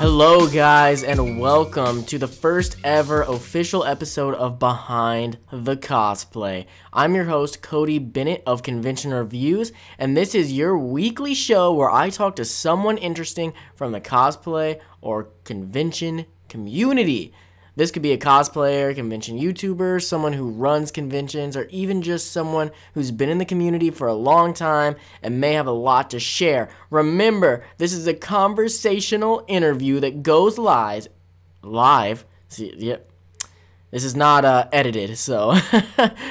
Hello guys, and welcome to the first ever official episode of Behind the Cosplay. I'm your host Cody Bennett of Convention Reviews, and this is your weekly show where I talk to someone interesting from the cosplay or convention community. This could be a cosplayer, convention YouTuber, someone who runs conventions, or even just someone who's been in the community for a long time and may have a lot to share. Remember, this is a conversational interview that goes live. See, yep. This is not edited, so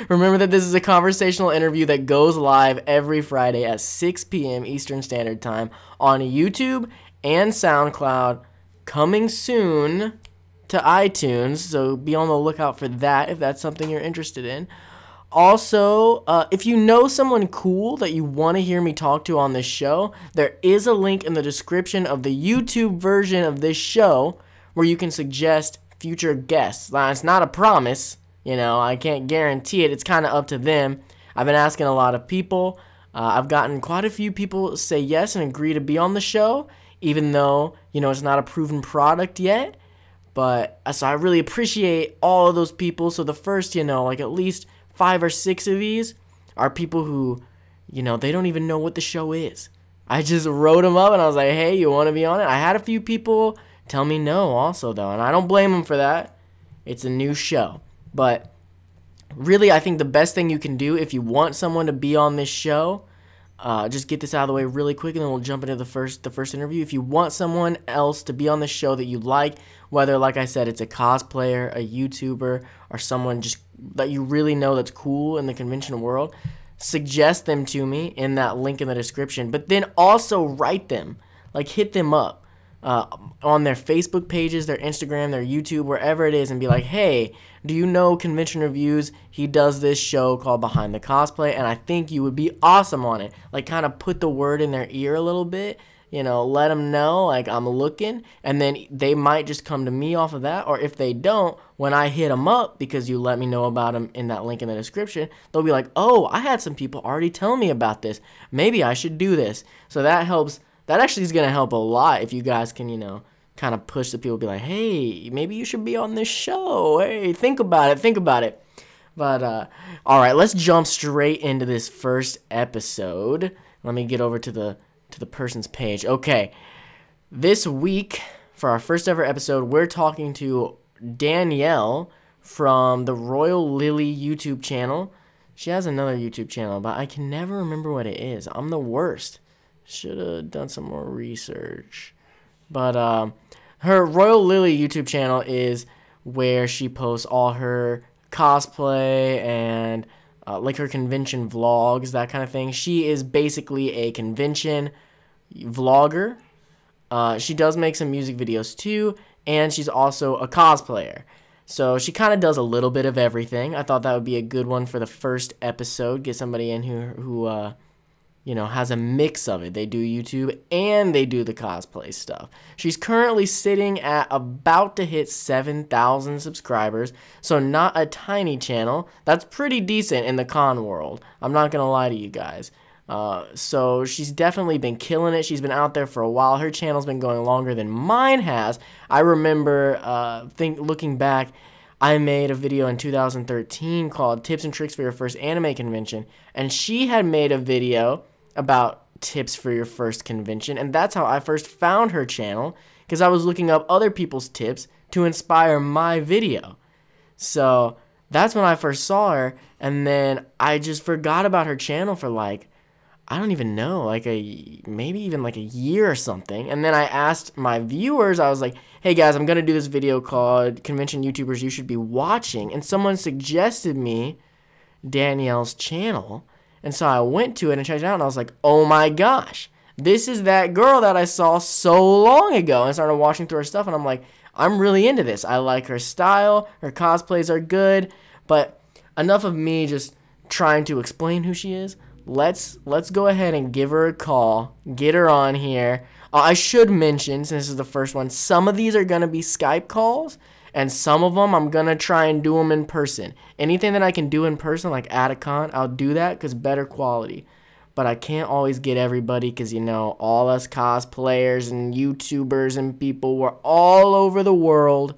remember that this is a conversational interview that goes live every Friday at 6 p.m. Eastern Standard Time on YouTube and SoundCloud, coming soon to iTunes, so be on the lookout for that if that's something you're interested in. Also, if you know someone cool that you want to hear me talk to on this show, there is a link in the description of the YouTube version of this show where you can suggest future guests. Now, it's not a promise, I can't guarantee it. It's kind of up to them. I've been asking a lot of people. I've gotten quite a few people say yes and agree to be on the show, even though, it's not a proven product yet. But so I really appreciate all of those people. So the first, like at least 5 or 6 of these are people who, they don't even know what the show is. I just wrote them up and I was like, hey, you want to be on it? I had a few people tell me no also, though. And I don't blame them for that. It's a new show. But really, I think the best thing you can do if you want someone to be on this show, just get this out of the way really quick and then we'll jump into the first interview. If you want someone else to be on the show that you like, whether, like I said, it's a cosplayer, a YouTuber, or someone just that you really know that's cool in the convention world, suggest them to me in that link in the description. But then also write them, hit them up on their Facebook pages, their Instagram, their YouTube, wherever it is, and be like, hey, do you know Convention Reviews? He does this show called Behind the Cosplay, and I think you would be awesome on it. Kind of put the word in their ear a little bit, let them know, I'm looking, and then they might just come to me off of that, or if they don't, when I hit them up, because you let me know about them in that link in the description, they'll be like, oh, I had some people already tell me about this. Maybe I should do this. So that helps. That actually is going to help a lot if you guys can, kind of push the people, be like, hey, maybe you should be on this show. Hey, think about it. But, all right, let's jump straight into this first episode. Let me get over to the person's page. Okay, this week, for our first ever episode, we're talking to Danielle from the Royal Lily YouTube channel. She has another YouTube channel, but I can never remember what it is. I'm the worst. Should have done some more research. But her Royal Lily YouTube channel is where she posts all her cosplay and her convention vlogs, that kind of thing. She is basically a convention vlogger. She does make some music videos too, and she's also a cosplayer. So she kind of does a little bit of everything. I thought that would be a good one for the first episode. Get somebody in who has a mix of it. They do YouTube and they do the cosplay stuff. She's currently sitting at about to hit 7,000 subscribers, so not a tiny channel. That's pretty decent in the con world. I'm not going to lie to you guys. So she's definitely been killing it. She's been out there for a while. Her channel's been going longer than mine has. I remember looking back, I made a video in 2013 called Tips and Tricks for Your First Anime Convention, and she had made a video about tips for your first convention, and that's how I first found her channel, because I was looking up other people's tips to inspire my video. So that's when I first saw her, and then I just forgot about her channel for I don't even know, maybe even a year or something. And then I asked my viewers, I was like, hey guys, I'm going to do this video called Convention YouTubers You Should Be Watching. And someone suggested me Danielle's channel. And so I went to it and checked it out, and I was like, oh my gosh, this is that girl that I saw so long ago. And I started watching through her stuff, and I'm like, I'm really into this. I like her style. Her cosplays are good. But enough of me just trying to explain who she is. Let's go ahead and give her a call, get her on here. I should mention, since this is the first one, some of these are going to be Skype calls, and some of them I'm going to try and do them in person. Anything that I can do in person, like at a con, I'll do that because better quality. but I can't always get everybody because, all us cosplayers and YouTubers and people, we're all over the world.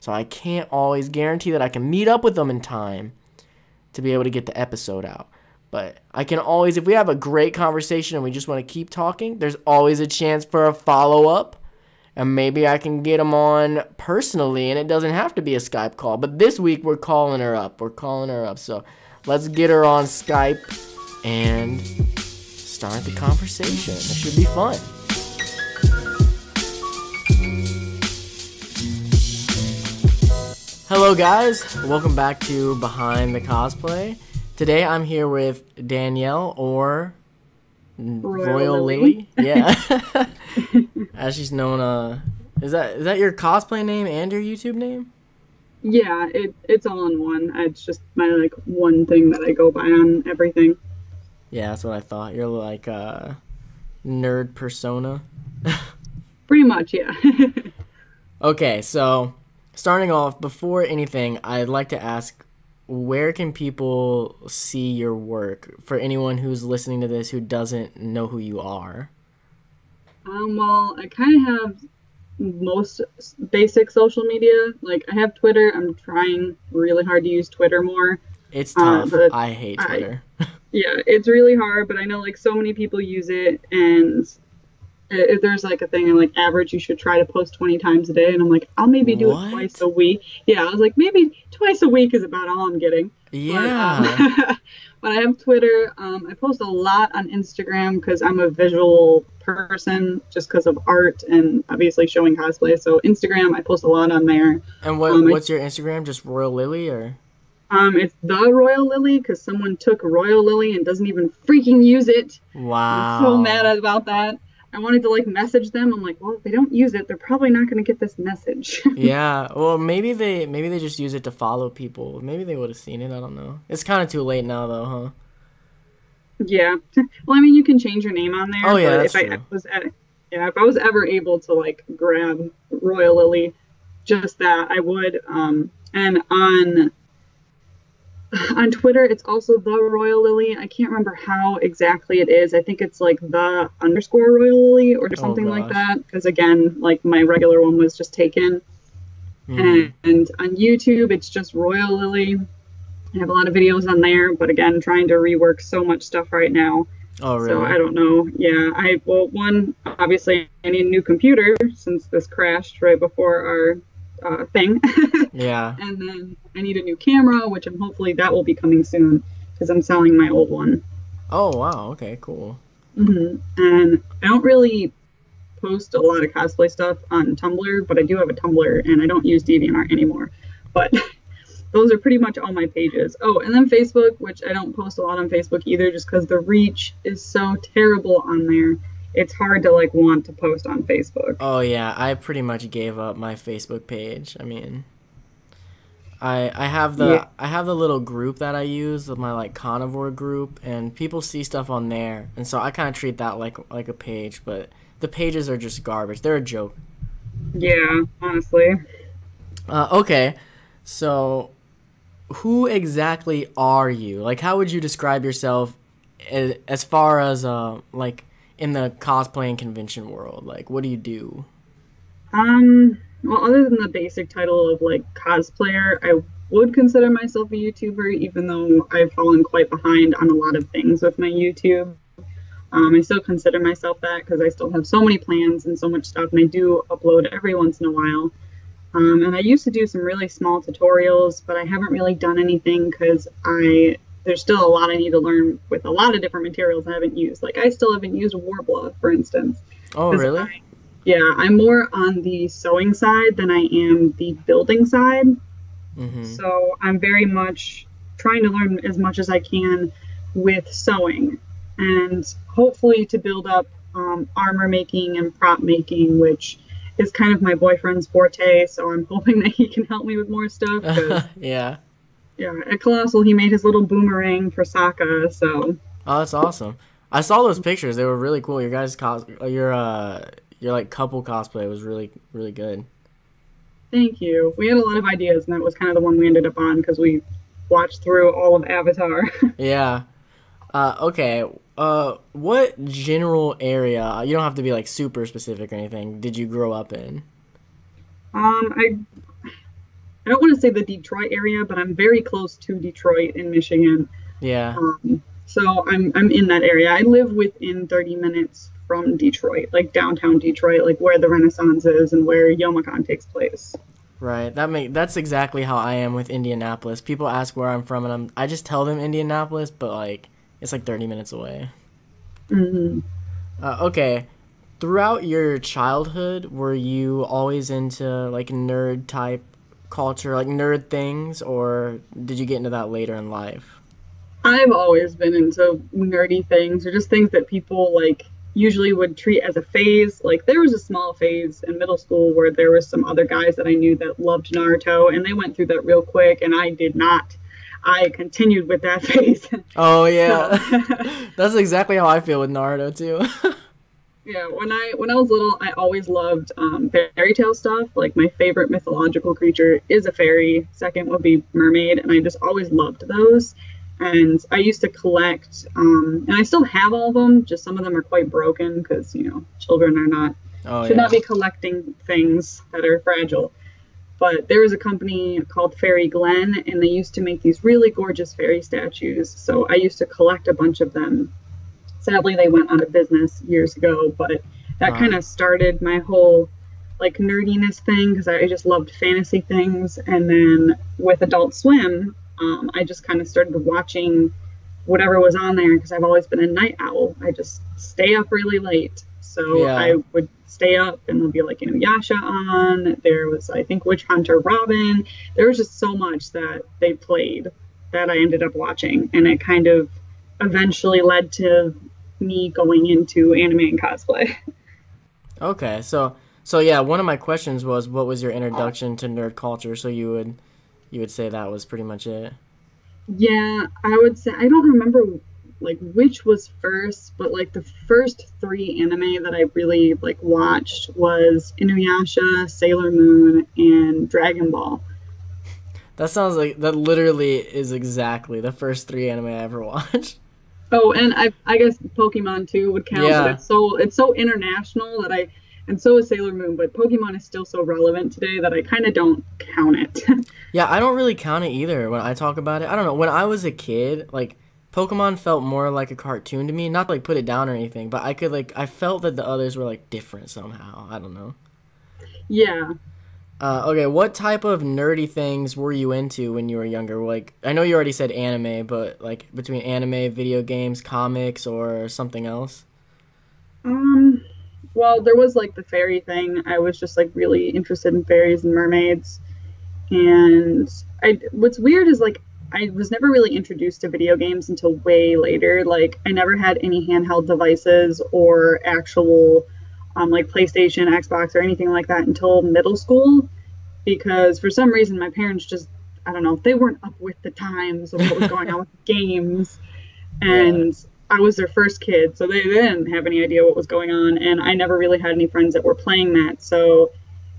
So I can't always guarantee that I can meet up with them in time to be able to get the episode out. But I can always, if we have a great conversation and we just want to keep talking, there's always a chance for a follow-up. And maybe I can get them on personally, and it doesn't have to be a Skype call. But this week, we're calling her up. So let's get her on Skype and start the conversation. It should be fun. Hello, guys. Welcome back to Behind the Cosplay. Today, I'm here with Danielle, or Royal Lily. Yeah. As she's known, is that your cosplay name and your YouTube name? Yeah, it's all in one. It's just my one thing that I go by on everything. Yeah, that's what I thought. You're like a nerd persona. Pretty much, yeah. Okay, so starting off, before anything, I'd like to ask, where can people see your work for anyone who's listening to this who doesn't know who you are? Well, I kind of have most basic social media. I have Twitter. I'm trying really hard to use Twitter more. It's tough. I hate Twitter. Yeah, it's really hard, but I know so many people use it, and there's a thing in average you should try to post 20 times a day, and I'm I'll maybe do it twice a week. Yeah, I was maybe twice a week is about all I'm getting. Yeah. But I have Twitter. I post a lot on Instagram because I'm a visual person, just because of art and obviously showing cosplay. So Instagram, I post a lot on there. And what's your Instagram? Just Royal Lily, or? It's the Royal Lily, because someone took Royal Lily and doesn't even freaking use it. Wow. I'm so mad about that. I wanted to message them. I'm well, if they don't use it, they're probably not going to get this message. Yeah. Well, maybe they just use it to follow people. Maybe they would have seen it. I don't know. It's kind of too late now, though, huh? Yeah. Well, I mean, you can change your name on there. Oh yeah, that's true. If I was ever able to grab Royal Lily, just that, I would. And on Twitter, it's also the Royal Lily. I can't remember how exactly it is. I think it's the _Royal Lily or something like that. Because again, my regular one was just taken. And on YouTube, it's just Royal Lily. I have a lot of videos on there, but again, trying to rework so much stuff right now. Oh, really? So I don't know. Yeah, obviously I need a new computer since this crashed right before our thing. Yeah. And then I need a new camera, which hopefully that will be coming soon because I'm selling my old one. Oh, wow. Okay, cool. And I don't really post a lot of cosplay stuff on Tumblr, but I do have a Tumblr, and I don't use DeviantArt anymore. But those are pretty much all my pages. Oh, and then Facebook, which I don't post a lot on Facebook either, just because the reach is so terrible on there. It's hard to want to post on Facebook. Oh yeah, I pretty much gave up my Facebook page. I mean, I have the little group that I use, my carnivore group, and people see stuff on there, and so I kind of treat that like a page, but the pages are just garbage. They're a joke. Yeah, honestly. Okay, so who exactly are you? How would you describe yourself as far as in the cosplay and convention world? What do you do? Well, other than the basic title of cosplayer, I would consider myself a YouTuber, even though I've fallen quite behind on a lot of things with my YouTube. I still consider myself that because I still have so many plans and so much stuff, and I do upload every once in a while. And I used to do some really small tutorials, but I haven't really done anything because there's still a lot I need to learn with a lot of different materials I haven't used. I still haven't used Warbler, for instance. Oh, really? I'm more on the sewing side than I am the building side. Mm-hmm. So I'm very much trying to learn as much as I can with sewing, and hopefully to build up armor making and prop making, which is kind of my boyfriend's forte. So I'm hoping that he can help me with more stuff. Yeah. Yeah, at Colossal, he made his little boomerang for Sokka, so... Oh, that's awesome. I saw those pictures. They were really cool. Your guys' your couple cosplay was really, really good. Thank you. We had a lot of ideas, and that was kind of the one we ended up on, because we watched through all of Avatar. Yeah. Okay. What general area, you don't have to be like super specific or anything, did you grow up in? I don't want to say the Detroit area, but I'm very close to Detroit in Michigan. Yeah. So I'm in that area. I live within 30 minutes from Detroit, like downtown Detroit, like where the Renaissance is and where Youmacon takes place. Right. That's exactly how I am with Indianapolis. People ask where I'm from, and I just tell them Indianapolis, but like it's like 30 minutes away. Hmm. Okay. Throughout your childhood, were you always into like nerd type culture, like nerd things, or did you get into that later in life? I've always been into nerdy things or just things that people like usually would treat as a phase. Like there was a small phase in middle school where there was some other guys that I knew that loved Naruto and they went through that real quick and I did not. I continued with that phase. Oh So yeah. That's exactly how I feel with Naruto too. yeah, when I was little, I always loved fairy tale stuff. Like my favorite mythological creature is a fairy. Second would be mermaid, and I just always loved those. And I used to collect, and I still have all of them. Just some of them are quite broken because children are not Oh should not yeah. be collecting things that are fragile. But there was a company called Fairy Glen, and they used to make these really gorgeous fairy statues. So I used to collect a bunch of them. Sadly, they went out of business years ago, but that Uh, kind of started my whole like nerdiness thing because I just loved fantasy things. And then with Adult Swim, I just kind of started watching whatever was on there because I've always been a night owl. I just stay up really late. So yeah. I would stay up and there'll be like Yasha on. There was, I think, Witch Hunter Robin. There was just so much that they played that I ended up watching. And it kind of eventually led to me going into anime and cosplay. Okay. So yeah, one of my questions was what was your introduction to nerd culture? So you would say that was pretty much it. Yeah, I would say I don't remember like which was first, but like the first three anime that I really like watched was Inuyasha, Sailor Moon, and Dragon Ball. That sounds like that literally is exactly the first three anime I ever watched. Oh, and I guess Pokemon too would count, but Yeah. it's so international that I and so is Sailor Moon, but Pokemon is still so relevant today that I kind of don't count it. Yeah, I don't really count it either when I talk about it. I don't know. When I was a kid, like Pokemon felt more like a cartoon to me. Not to, like put it down or anything, but I felt that the others were like different somehow. I don't know. Yeah. Okay, what type of nerdy things were you into when you were younger? Like, I know you already said anime, but like between anime, video games, comics, or something else? Um, well, there was like the fairy thing. I was just like really interested in fairies and mermaids. And what's weird is like I was never really introduced to video games until way later. Like I never had any handheld devices or actual like PlayStation, Xbox, or anything like that until middle school because for some reason my parents just I don't know they weren't up with the times of what was going on with games, Yeah. and I was their first kid, so they didn't have any idea what was going on, and I never really had any friends that were playing that, so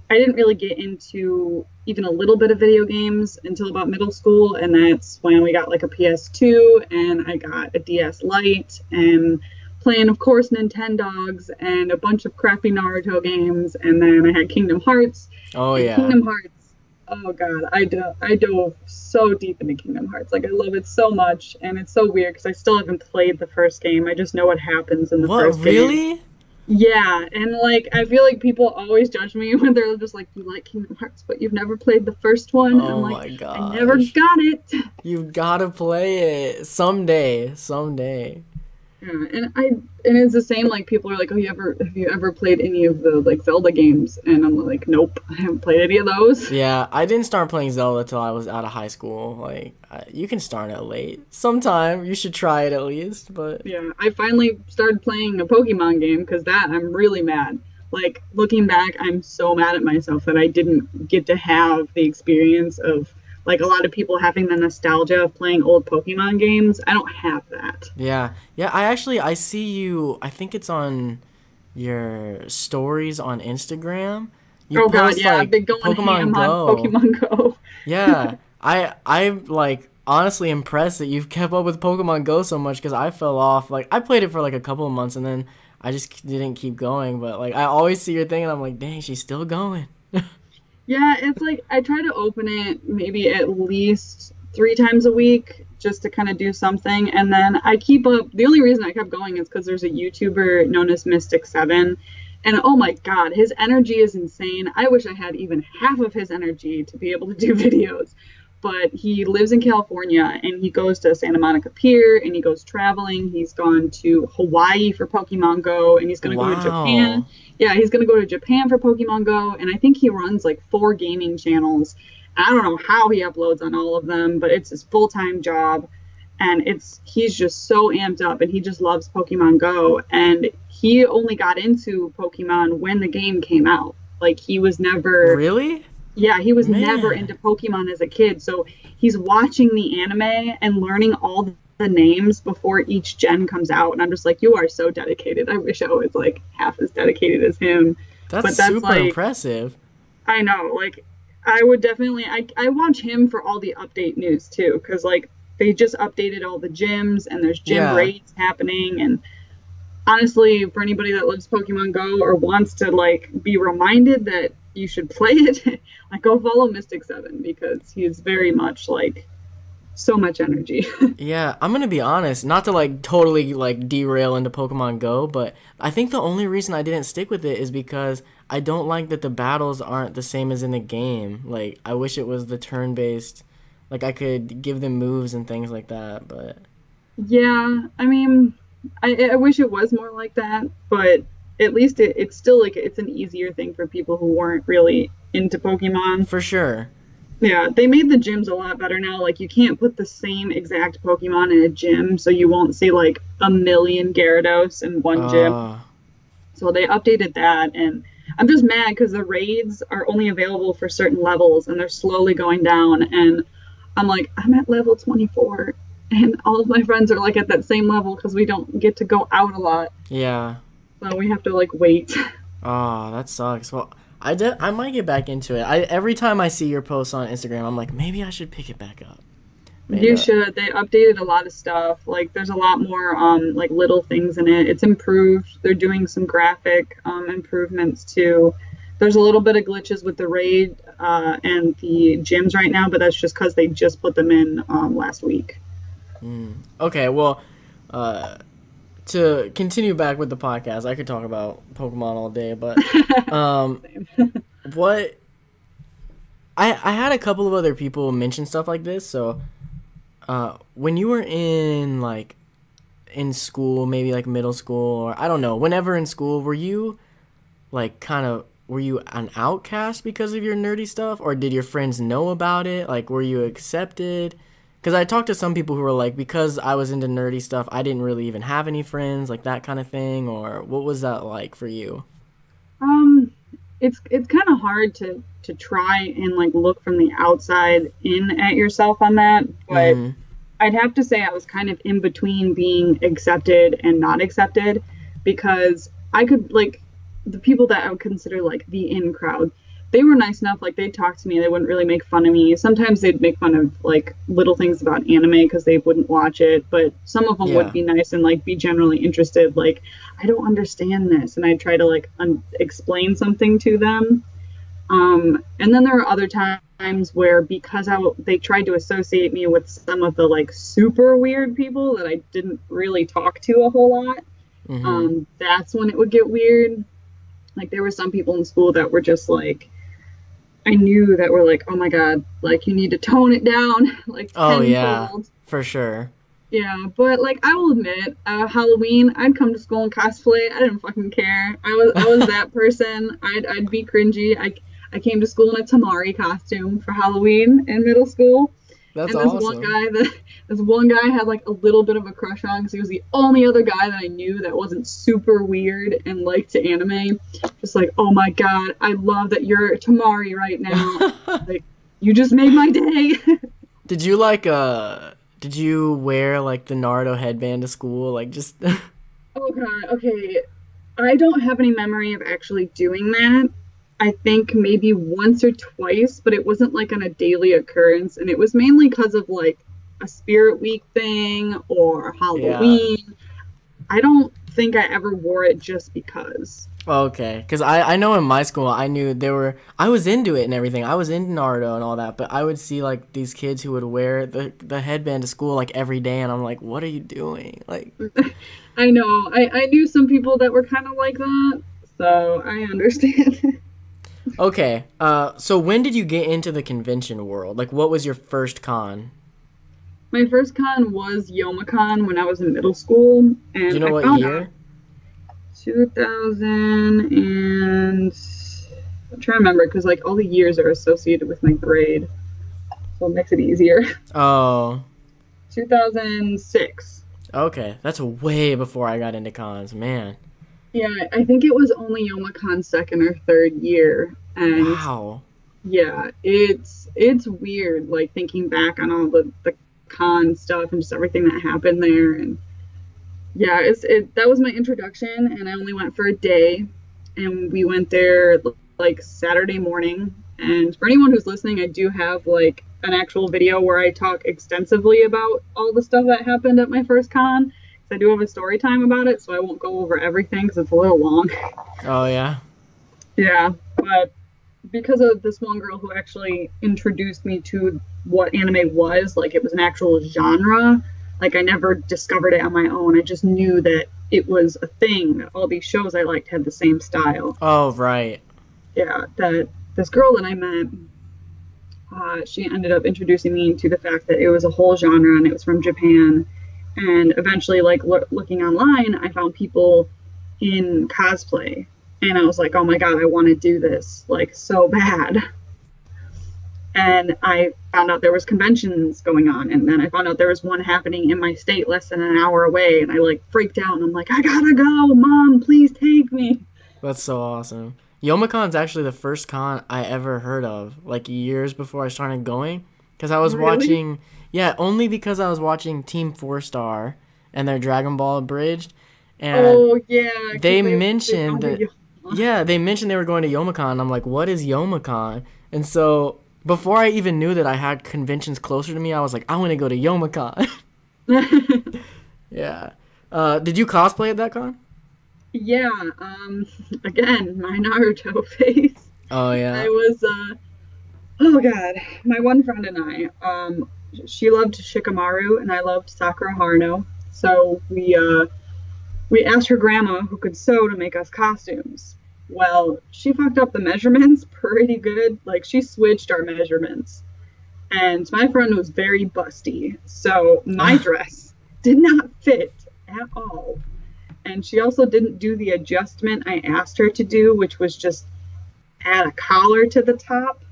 I didn't really get into even a little bit of video games until about middle school, and that's when we got like a PS2 and I got a DS Lite and playing, of course, Nintendogs and a bunch of crappy Naruto games, and then I had Kingdom Hearts. Oh And yeah. Kingdom Hearts, oh god, I dove so deep into Kingdom Hearts. Like I love it so much, and it's so weird because I still haven't played the first game. I just know what happens in the What, first game. really? Yeah, and like I feel like people always judge me when they're just like, "You like Kingdom Hearts, but you've never played the first one." And I'm Oh like, my "I never gosh. got it." You've got to play it someday. Someday. Yeah, and it's the same. Like people are like, "Oh, have you ever played any of the like Zelda games?" And I'm like, "Nope, I haven't played any of those." Yeah, I didn't start playing Zelda till I was out of high school. Like, you can start it late. Sometime you should try it at least, but Yeah, I finally started playing a Pokemon game because that I'm really mad. Like looking back, I'm so mad at myself that I didn't get to have the experience of like a lot of people having the nostalgia of playing old Pokemon games. I don't have that. yeah. Yeah, I see you, I think it's on your stories on Instagram. You Oh god, post yeah, I've like been going Pokemon ham on Go. Pokemon Go. Yeah. I like honestly impressed that you've kept up with Pokemon Go so much because I fell off. Like, I played it for like a couple of months and then I just didn't keep going. But like, I always see your thing and I'm like, dang, she's still going. Yeah, it's like I try to open it maybe at least 3 times a week just to kind of do something. And then I keep up. The only reason I kept going is because there's a YouTuber known as Mystic7. And oh my God, his energy is insane. I wish I had even half of his energy to be able to do videos. But he lives in California and he goes to Santa Monica Pier and he goes traveling. He's gone to Hawaii for Pokemon Go and he's going to go to Japan. Yeah, he's going to go to Japan for Pokemon Go. And I think he runs like 4 gaming channels. I don't know how he uploads on all of them, but it's his full-time job. And he's just so amped up and he just loves Pokemon Go. And he only got into Pokemon when the game came out. Like he was never... Really? Yeah, he was never into Pokemon as a kid. So he's watching the anime and learning all the names before each gen comes out. And I'm just like, you are so dedicated. I wish I was like half as dedicated as him. That's super like, impressive. I know. Like, I would definitely, I watch him for all the update news too. Because like they just updated all the gyms and there's gym raids happening. And honestly, for anybody that loves Pokemon Go or wants to like be reminded that you should play it, like go follow Mystic7 because he's very much like so much energy. Yeah, I'm gonna be honest, not to like totally like derail into Pokemon Go, but I think the only reason I didn't stick with it is because I don't like that the battles aren't the same as in the game. Like I wish it was the turn-based, like I could give them moves and things like that, but yeah, I mean I wish it was more like that, but at least it's still like it's an easier thing for people who weren't really into Pokemon. For sure. Yeah, they made the gyms a lot better now. Like you can't put the same exact Pokemon in a gym, so you won't see like a million Gyarados in one gym. So they updated that, and I'm just mad because the raids are only available for certain levels, and they're slowly going down. And I'm like, I'm at level 24, and all of my friends are like at that same level because we don't get to go out a lot. Yeah. So we have to like wait. Oh, that sucks. Well, I might get back into it. Every time I see your posts on Instagram, I'm like, maybe I should pick it back up. You should. They updated a lot of stuff. Like there's a lot more like little things in it. It's improved. They're doing some graphic improvements too. There's a little bit of glitches with the raid and the gyms right now, but that's just because they just put them in last week. Okay, well, to continue back with the podcast, I could talk about Pokemon all day, but what I had a couple of other people mention stuff like this. So when you were in like in school, maybe like middle school, or I don't know, whenever in school, were you like were you an outcast because of your nerdy stuff, or did your friends know about it? Like, were you accepted? Because I talked to some people who were like, because I was into nerdy stuff, I didn't really even have any friends, like that kind of thing. Or what was that like for you? It's kind of hard to try and like look from the outside in at yourself on that, but I'd have to say I was kind of in between being accepted and not accepted, because I could like the people that I would consider like the in crowd, they were nice enough. Like they'd talk to me, they wouldn't really make fun of me. Sometimes they'd make fun of like little things about anime because they wouldn't watch it, but some of them would be nice and like be generally interested. Like, I don't understand this, and I'd try to like explain something to them. And then there are other times where because they tried to associate me with some of the like super weird people that I didn't really talk to a whole lot. That's when it would get weird. Like there were some people in school that were just like, I knew that were like, oh my God, like you need to tone it down, like tenfold. Yeah, for sure. Yeah, but like I will admit, Halloween, I'd come to school and cosplay. I didn't fucking care. I was that person. I'd be cringy. I came to school in a Tamari costume for Halloween in middle school. That's and awesome. This one guy had like a little bit of a crush on because he was the only other guy that I knew that wasn't super weird and liked to anime. Just like, oh my God, I love that you're Tamari right now. Like, you just made my day. Did you did you wear like the Naruto headband to school? Like just Oh God, okay. I don't have any memory of actually doing that. I think maybe once or twice, but it wasn't like on a daily occurrence, and it was mainly because of like a Spirit Week thing or Yeah. Halloween. I don't think I ever wore it just because. Okay, because I know in my school I knew I was into it and everything. I was into Naruto and all that, but I would see like these kids who would wear the headband to school like every day, and I'm like, what are you doing? Like, I know. I knew some people that were kind of like that, so I understand. okay, so when did you get into the convention world? Like, what was your first con? My first con was YomaCon when I was in middle school, Do you and know I what found out year? 2000 and I'm trying to remember because like all the years are associated with my grade, so it makes it easier. Oh, 2006. okay, that's way before I got into cons, man. Yeah, I think it was only YomaCon's second or third year, and Wow. yeah, it's weird like thinking back on all the con stuff and just everything that happened there. And yeah, that was my introduction, and I only went for a day, and we went there like Saturday morning. And for anyone who's listening, I do have like an actual video where I talk extensively about all the stuff that happened at my first con. I do have a story time about it, so I won't go over everything because it's a little long. Oh yeah. Yeah, but because of this one girl who actually introduced me to what anime was, like it was an actual genre. Like I never discovered it on my own. I just knew that it was a thing, that all these shows I liked had the same style. Oh right. Yeah, that this girl that I met, she ended up introducing me to the fact that it was a whole genre and it was from Japan. And eventually, like looking online, I found people in cosplay, and I was like, oh my god, I want to do this like so bad. And I found out there was conventions going on, and then I found out there was one happening in my state less than an hour away, and I like freaked out, and I'm like, I gotta go, mom, please take me. That's so awesome. YomaCon's actually the first con I ever heard of, like years before I started going, because I was Really? watching, yeah, only because I was watching Team 4 Star and their Dragon Ball Abridged, and Oh yeah, because they they mentioned found that, you. yeah, they mentioned they were going to YomaCon. I'm like, what is YomaCon? And so before I even knew that I had conventions closer to me, I was like, I want to go to YomaCon. Yeah. Did you cosplay at that con? Yeah, again, my Naruto face. Oh yeah. I was oh god, my one friend and I, she loved Shikamaru and I loved Sakura Haruno. So we asked her grandma who could sew to make us costumes. Well, she fucked up the measurements pretty good. Like she switched our measurements. And my friend was very busty. So my dress did not fit at all. And she also didn't do the adjustment I asked her to do, which was just add a collar to the top.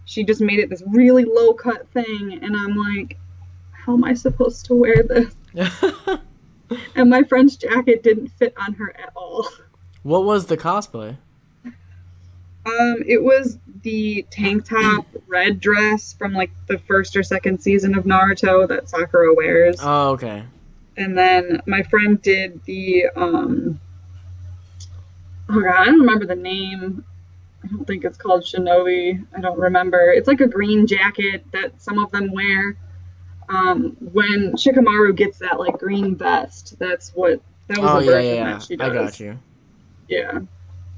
She just made it this really low cut thing, and I'm like, how am I supposed to wear this? And my friend's jacket didn't fit on her at all. What was the cosplay? It was the tank top red dress from like the first or second season of Naruto that Sakura wears. Oh, okay. And then my friend did the oh god, I don't remember the name. I don't think it's called Shinobi. I don't remember. It's like a green jacket that some of them wear. When Shikamaru gets that like green vest, that was Oh the yeah, version yeah, that yeah. she I got does. you. Yeah.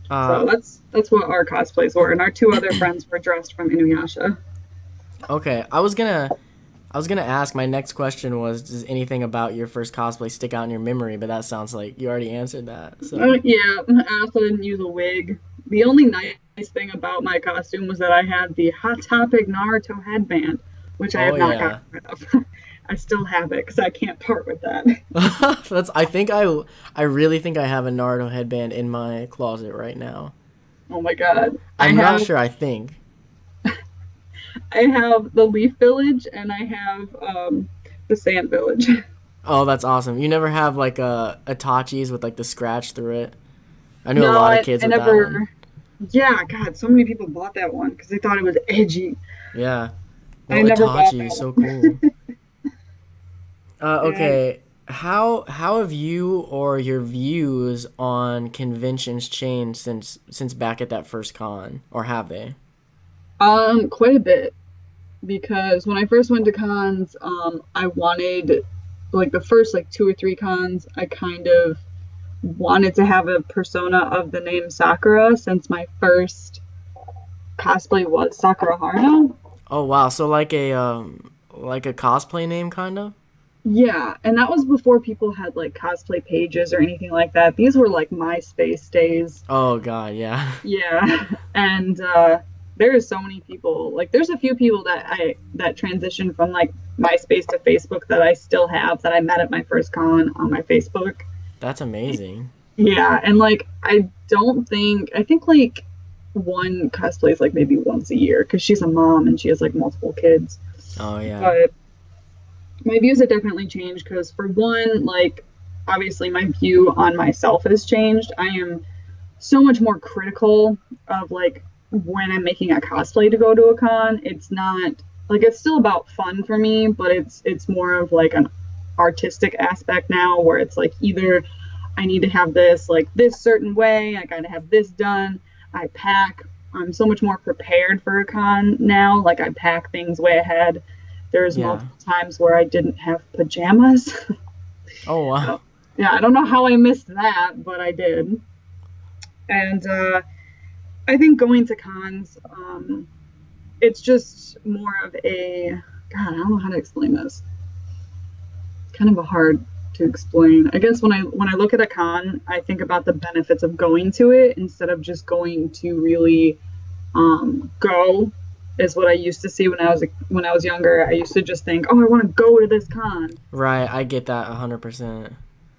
Uh, So that's what our cosplays were, and our two other friends were dressed from Inuyasha. okay. I was gonna ask. My next question was, does anything about your first cosplay stick out in your memory? But that sounds like you already answered that. So. Yeah, I also didn't use a wig. The only nice thing about my costume was that I had the Hot Topic Naruto headband, which I Oh have not yeah. gotten rid of. I still have it because I can't part with that. That's. I really think I have a Naruto headband in my closet right now. Oh my god. I'm not sure. I think. I have the Leaf Village and I have the Sand Village. Oh, that's awesome. You never have like Itachi's with like the scratch through it. I knew a No, lot of kids I with that one. never. Yeah, God, so many people bought that one because they thought it was edgy. Yeah. I Well, never bought Itachi that is so one. cool. Okay. How have you or your views on conventions changed since back at that first con, or have they? Quite a bit. because when I first went to cons, I wanted, like, the first, like, two or three cons, I kind of wanted to have a persona of the name Sakura since my first cosplay was Sakura Haruno. Oh wow, so like a cosplay name kind of? Yeah, and that was before people had like cosplay pages or anything like that. These were like MySpace days. Oh god, yeah. Yeah, and there's so many people. Like, there's a few people that transitioned from like MySpace to Facebook that I still have that I met at my first con on my Facebook. That's amazing. Yeah, and like I think like one cosplays like maybe once a year because she's a mom and she has like multiple kids. Oh yeah. But my views have definitely changed because, for one, like, obviously my view on myself has changed. I am so much more critical of like when I'm making a cosplay to go to a con. It's not like, it's still about fun for me, but it's more of like an artistic aspect now where it's like either I need to have this like this certain way, I gotta have this done. I pack. I'm so much more prepared for a con now. Like, I pack things way ahead. There's multiple times where I didn't have pajamas. Oh wow. So, yeah, I don't know how I missed that, but I did. And I think going to cons, it's just more of a, God, I don't know how to explain this. Kind of a hard to explain. I guess when I look at a con, I think about the benefits of going to it instead of just going to really go, is what I used to see when I was younger. I used to just think, oh, I want to go to this con. Right, I get that 100%.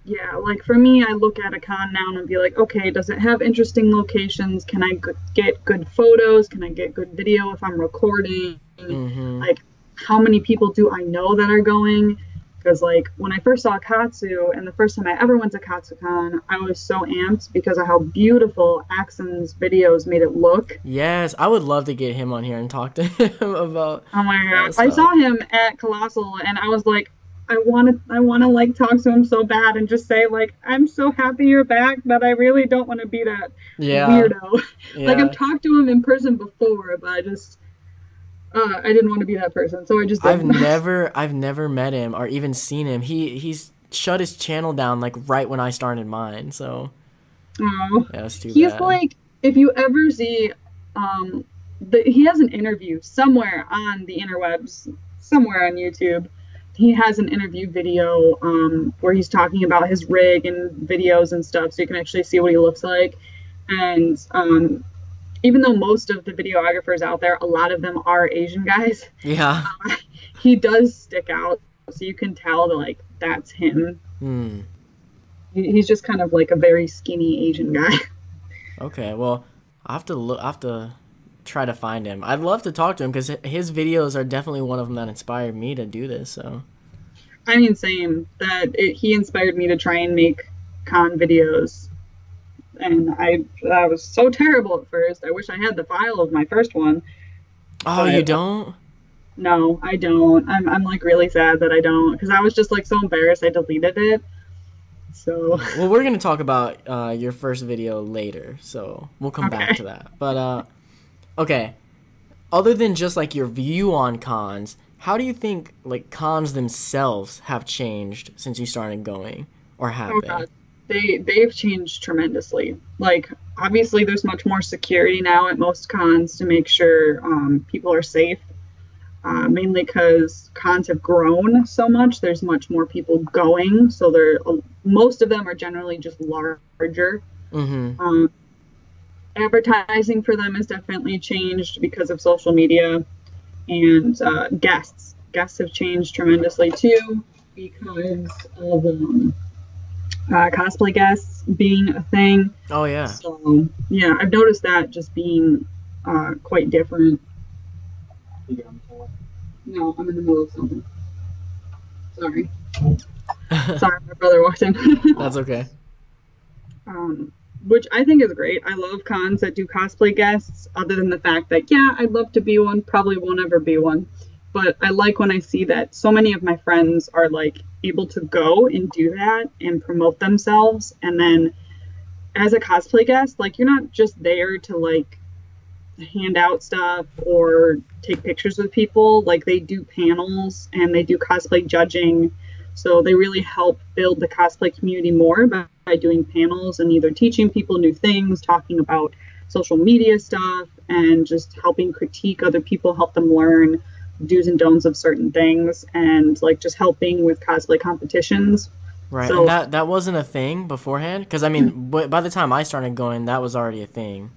Yeah, like for me, I look at a con now and be like, okay, does it have interesting locations? Can I get good photos? Can I get good video if I'm recording? Mm-hmm. Like, how many people do I know that are going? Because, like, when I first saw Katsu, and the first time I ever went to KatsuCon, I was so amped because of how beautiful Axon's videos made it look. Yes, I would love to get him on here and talk to him about. Oh my god, I saw him at Colossal, and I was like, I want to like talk to him so bad and just say like, I'm so happy you're back, but I really don't want to be that weirdo. Yeah. Like, I've talked to him in person before, but I didn't want to be that person, so I just didn't. I've never met him or even seen him. He's shut his channel down like right when I started mine, so Oh, yeah, that's too he's bad. like, if you ever see, he has an interview somewhere on the interwebs, somewhere on YouTube. He has an interview video where he's talking about his rig and videos and stuff, so you can actually see what he looks like. And even though most of the videographers out there, a lot of them are Asian guys, Yeah. he does stick out, so you can tell that like that's him. He's just kind of like a very skinny Asian guy. Okay, well, I have to try to find him. I'd love to talk to him because his videos are definitely one of them that inspired me to do this. So, I mean, same. He inspired me to try and make con videos, and I was so terrible at first. I wish I had the file of my first one. Oh, you don't? No, I don't. I'm like really sad that I don't, because I was just like so embarrassed I deleted it. So. Well, we're gonna talk about your first video later, so we'll come back to that. But okay, other than just like your view on cons, how do you think like cons themselves have changed since you started going, or have they? God. They've changed tremendously. Like, obviously there's much more security now at most cons to make sure people are safe. Mainly because cons have grown so much. There's much more people going, so most of them are generally just larger. Mm-hmm. Advertising for them has definitely changed because of social media, and guests have changed tremendously too because of cosplay guests being a thing. Oh yeah. So yeah, I've noticed that just being quite different. No, I'm in the middle of something. Sorry. Sorry, my brother walked in. That's okay. Which I think is great. I love cons that do cosplay guests, other than the fact that, yeah, I'd love to be one, probably won't ever be one. But I like when I see that so many of my friends are like able to go and do that and promote themselves. And then as a cosplay guest, like, you're not just there to like hand out stuff or take pictures with people. Like they do panels and they do cosplay judging. So they really help build the cosplay community more by doing panels and either teaching people new things, talking about social media stuff, and just helping critique other people, help them learn do's and don'ts of certain things, and like just helping with cosplay competitions. Right, So, and that wasn't a thing beforehand? Because, I mean, by the time I started going, that was already a thing.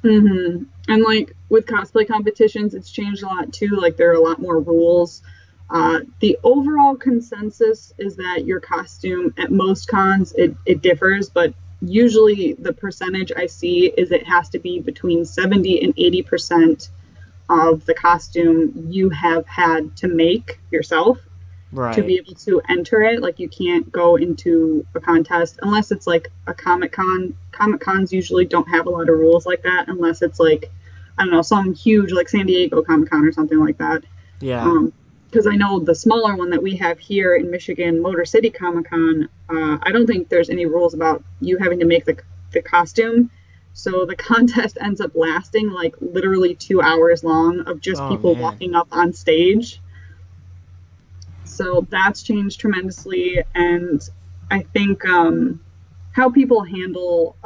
and like with cosplay competitions, it's changed a lot too. Like there are a lot more rules. The overall consensus is that your costume at most cons, it differs, but usually the percentage I see is it has to be between 70 and 80% of the costume you have had to make yourself to be Right. able to enter it. Like you can't go into a contest unless it's like a Comic Con. Comic Cons usually don't have a lot of rules like that unless it's like, I don't know, some huge like San Diego Comic Con or something like that. Yeah. Because I know the smaller one that we have here in Michigan, Motor City Comic Con, I don't think there's any rules about you having to make the costume. So the contest ends up lasting like literally 2 hours long of just Oh, people man. walking up on stage. So that's changed tremendously. And I think how people handle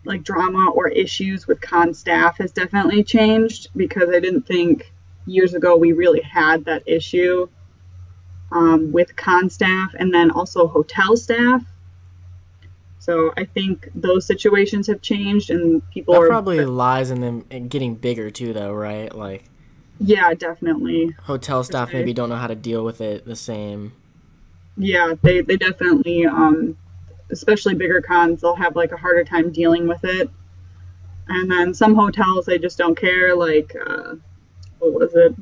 like drama or issues with con staff has definitely changed, because I didn't think years ago we really had that issue with con staff, and then also hotel staff. So I think those situations have changed and people That are, probably lies in them getting bigger, too, though, right? Like, yeah, definitely. hotel 'Cause staff maybe don't know how to deal with it the same. yeah, they definitely, especially bigger cons, they'll have like a harder time dealing with it. And then some hotels, they just don't care. Like, what was it?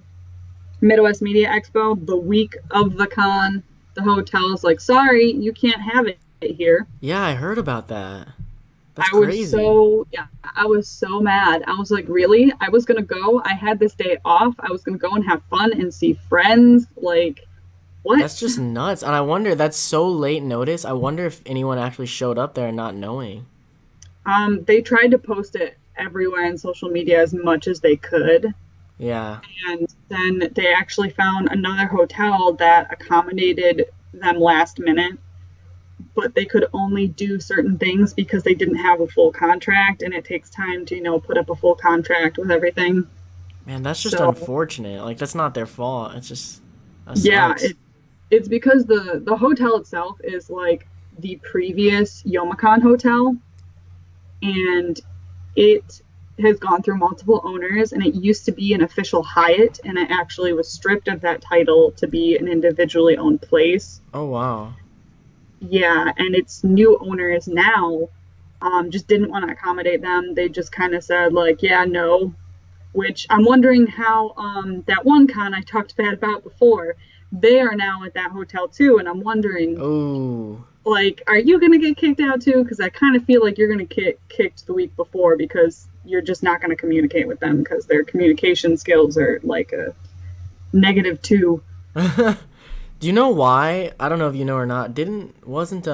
Midwest Media Expo, the week of the con, the hotel's like, sorry, you can't have it here. Yeah, I heard about that. That's I was crazy. so, yeah, I was so mad. I was like, really? I was gonna go. I had this day off. I was gonna go and have fun and see friends. Like, what? That's just nuts. And I wonder, that's so late notice. I wonder if anyone actually showed up there not knowing. They tried to post it everywhere in social media as much as they could. Yeah. And then they actually found another hotel that accommodated them last minute, but they could only do certain things because they didn't have a full contract, and it takes time to, put up a full contract with everything. Man, that's just So, unfortunate. Like, that's not their fault. It's just, that yeah, sucks. it's because the hotel itself is like the previous Youmacon hotel, and it has gone through multiple owners, and it used to be an official Hyatt, and it actually was stripped of that title to be an individually owned place. Oh, wow. Yeah, and its new owners now just didn't want to accommodate them. They just kind of said like, yeah, no, which I'm wondering how that one con I talked bad about before, they are now at that hotel too, and I'm wondering, Oh, like, are you gonna get kicked out too? Because I kind of feel like you're gonna get kicked the week before because you're just not gonna communicate with them because their communication skills are like a -2. do you know why? I don't know if you know or not. Wasn't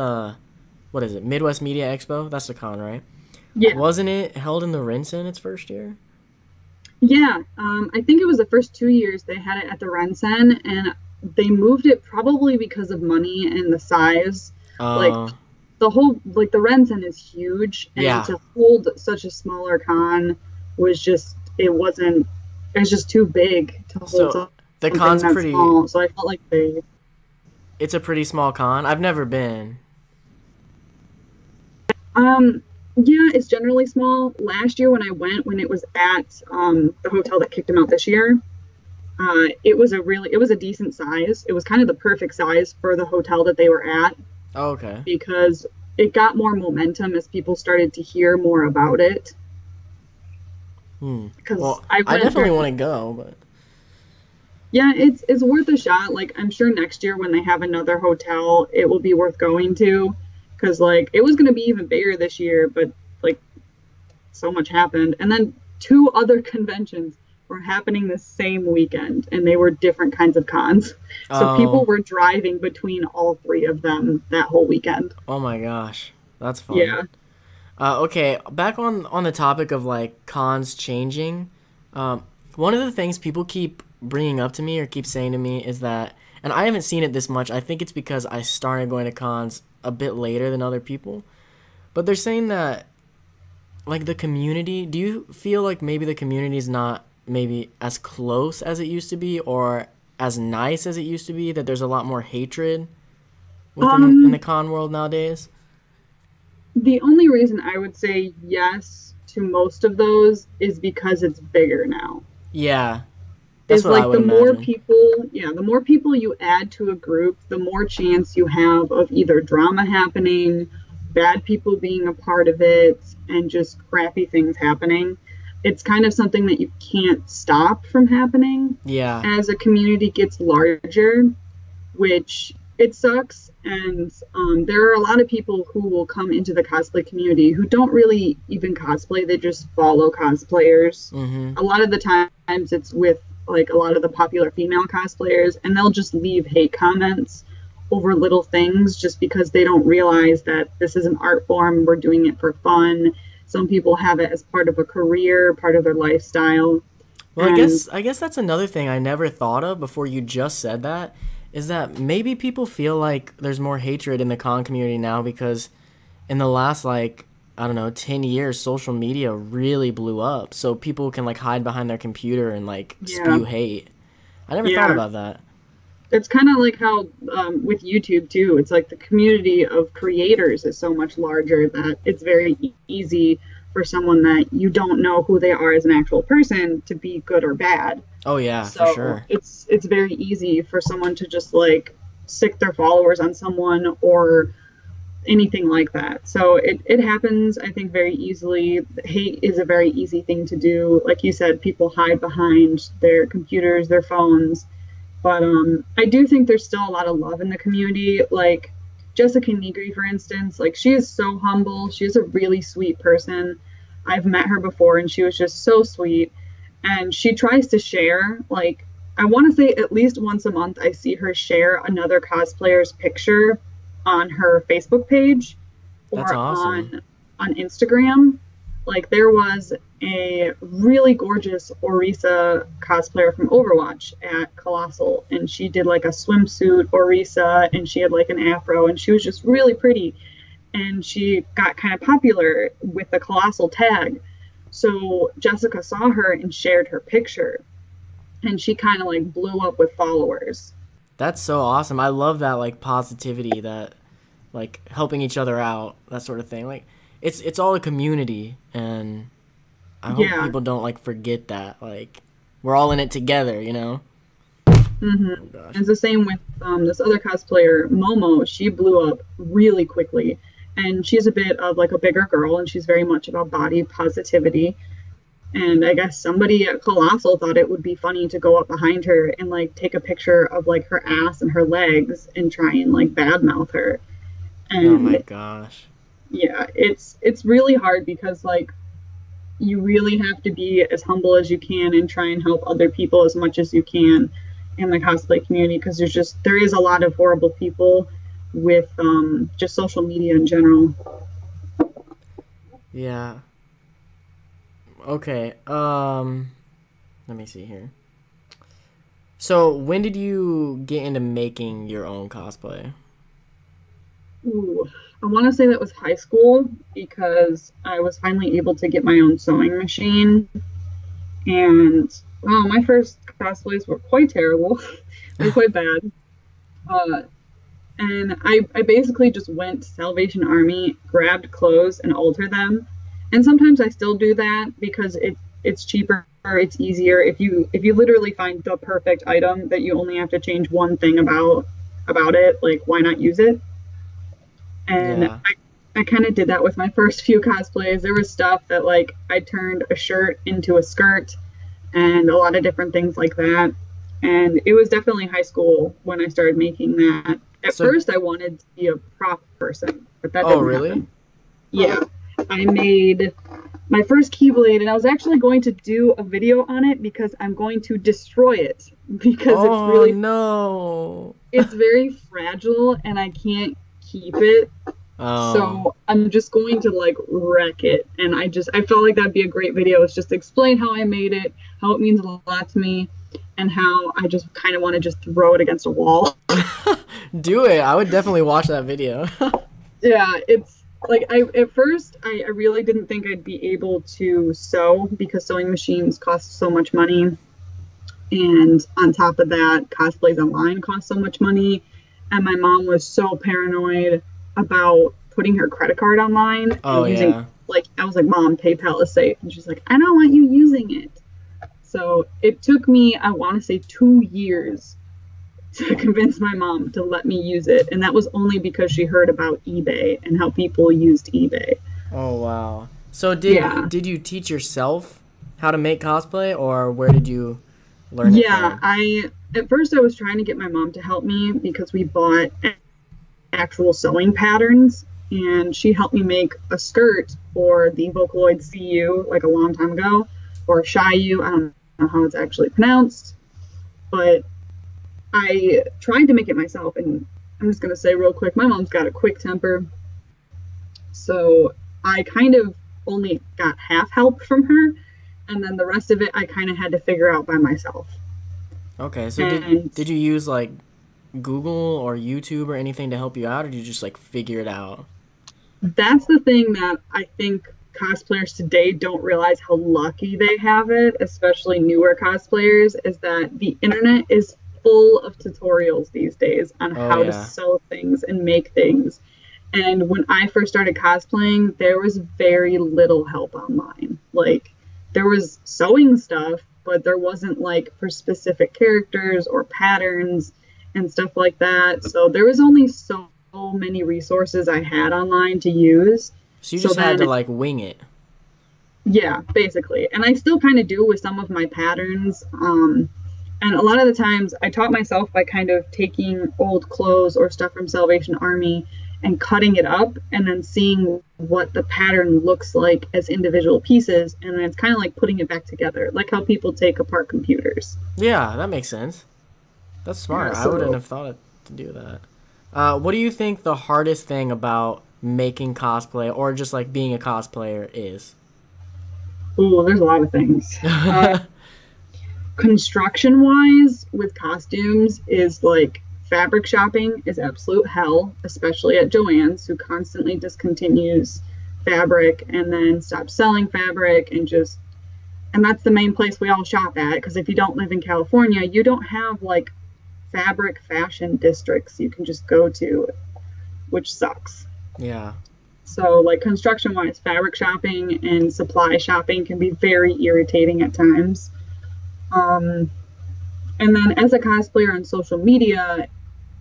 what is it? Midwest Media Expo? That's the con, right? Yeah, Wasn't it held in the Rinson its first year? yeah. I think it was the first 2 years they had it at the Rensen, and they moved it probably because of money and the size. Like Uh, the Rensen is huge, and yeah. to hold such a smaller con was just it was just too big to hold So the something con's that pretty. small. So I felt like they, It's a pretty small con. I've never been. um, yeah, it's generally small. Last year when I went, when it was at the hotel that kicked him out this year, it was a decent size. It was kind of the perfect size for the hotel that they were at, Oh, okay. because it got more momentum as people started to hear more about it. Hmm. Because Well, I I went definitely during, want to go, but yeah, it's worth a shot. Like I'm sure next year when they have another hotel, it will be worth going to, because like it was going to be even bigger this year, but like so much happened, and then two other conventions were happening the same weekend, and they were different kinds of cons. So people oh, were driving between all three of them that whole weekend. oh my gosh, that's fun. Yeah. Okay, back on the topic of like cons changing. One of the things people keep bringing up to me or keep saying to me is that, and I haven't seen it this much. I think it's because I started going to cons a bit later than other people. But they're saying that like the community. Do you feel like maybe the community is not maybe as close as it used to be, or as nice as it used to be? That there's a lot more hatred within in the Um, con world nowadays. the only reason I would say yes to most of those is because it's bigger now. Yeah, that's Is what I like would the more imagine. people, yeah, the more people you add to a group, the more chance you have of either drama happening, bad people being a part of it, and just crappy things happening. It's kind of something that you can't stop from happening Yeah. as a community gets larger, which it sucks. And there are a lot of people who will come into the cosplay community who don't really even cosplay, they just follow cosplayers. Mhm. A lot of the times it's with like a lot of the popular female cosplayers, and they'll just leave hate comments over little things just because they don't realize that this is an art form, we're doing it for fun. Some people have it as part of a career, part of their lifestyle. Well, I And guess I guess that's another thing I never thought of before you just said that, is that maybe people feel like there's more hatred in the con community now because in the last like I don't know 10 years social media really blew up, so people can like hide behind their computer and like yeah, spew hate. I never thought yeah. about that. It's kind of like how with YouTube too, it's like the community of creators is so much larger that it's very easy for someone that you don't know who they are as an actual person to be good or bad. Oh yeah, for So sure. it's very easy for someone to just like sick their followers on someone or anything like that. So it happens, I think, very easily. Hate is a very easy thing to do. Like you said, people hide behind their computers, their phones, but I do think there's still a lot of love in the community. Like Jessica Negri, for instance, like she is so humble. She is a really sweet person. I've met her before and she was just so sweet. And she tries to share, like, I want to say at least once a month, I see her share another cosplayer's picture on her Facebook page That's or awesome. on Instagram. Like there was a really gorgeous Orisa cosplayer from Overwatch at Colossal, and she did like a swimsuit Orisa, and she had like an afro, and she was just really pretty. And she got kind of popular with the Colossal tag. So Jessica saw her and shared her picture, and she kind of like blew up with followers. That's so awesome. I love that like positivity, that like helping each other out, that sort of thing. Like it's all a community, and I hope Yeah. people don't like forget that. Like we're all in it together, you know? hmm Oh gosh. It's the same with this other cosplayer, Momo. She blew up really quickly, and she's a bit of like a bigger girl, and she's very much about body positivity. And I guess somebody at Colossal thought it would be funny to go up behind her and like take a picture of like her ass and her legs and try and like badmouth her. Oh my And gosh. yeah, it's really hard because like you really have to be as humble as you can and try and help other people as much as you can in the cosplay community because there is a lot of horrible people with just social media in general. Yeah. Okay. Let me see here. So, when did you get into making your own cosplay? Ooh, I want to say that was high school because I was finally able to get my own sewing machine. And wow, my first cosplays were quite terrible. They're quite bad. Uh, and I basically just went to Salvation Army, grabbed clothes, and altered them. And sometimes I still do that because it's cheaper, it's easier. If you literally find the perfect item that you only have to change one thing about it, like why not use it? And Yeah. I kind of did that with my first few cosplays. There was stuff that like I turned a shirt into a skirt and a lot of different things like that. And it was definitely high school when I started making that. At So, first, I wanted to be a prop person, but that oh didn't really? happen. Yeah, I made my first Keyblade, and I was actually going to do a video on it because I'm going to destroy it because Oh no. it's very fragile and I can't keep it Oh, So I'm just going to like wreck it. And I felt like that'd be a great video. It's just explain how I made it, how it means a lot to me, and how I just kind of want to just throw it against a wall. do it. I would definitely watch that video. Yeah, it's like at first I really didn't think I'd be able to sew because sewing machines cost so much money. And on top of that, cosplays online cost so much money. And my mom was so paranoid about putting her credit card online Oh and using, yeah. like, I was like, Mom, PayPal is safe. And she's like, I don't want you using it. So it took me, I want to say, 2 years to convince my mom to let me use it. And that was only because she heard about eBay and how people used eBay. Oh wow. So Yeah. did you teach yourself how to make cosplay, or where did you learn it Yeah, from? I at first I was trying to get my mom to help me because we bought actual sewing patterns and she helped me make a skirt for the Vocaloid CU like a long time ago, or Shiu, I don't know how it's actually pronounced, but I tried to make it myself. And I'm just going to say real quick, my mom's got a quick temper, so I kind of only got half help from her, and then the rest of it I kind of had to figure out by myself. Okay, so And did you use like Google or YouTube or anything to help you out, or did you just like figure it out? that's the thing that I think cosplayers today don't realize how lucky they have it, especially newer cosplayers, is that the internet is full of tutorials these days on Oh how to yeah. sew things and make things. And when I first started cosplaying, there was very little help online. Like, there was sewing stuff, but there wasn't like for specific characters or patterns and stuff like that. So there was only so many resources I had online to use. So you So just had then, to like wing it. yeah, basically. And I still kind of do with some of my patterns. And a lot of the times I taught myself by kind of taking old clothes or stuff from Salvation Army and cutting it up and then seeing what the pattern looks like as individual pieces. And then it's kind of like putting it back together, like how people take apart computers. Yeah, that makes sense. That's Yeah, smart. I wouldn't so, have thought to do that. What do you think the hardest thing about making cosplay or just like being a cosplayer is? ooh, there's a lot of things. Construction wise with costumes is like fabric shopping is absolute hell, especially at Joann's, who constantly discontinues fabric and then stops selling fabric and that's the main place we all shop at, because if you don't live in California, you don't have like fabric fashion districts you can just go to, which sucks. Yeah. So like construction wise, fabric shopping and supply shopping can be very irritating at times. um And then as a cosplayer on social media,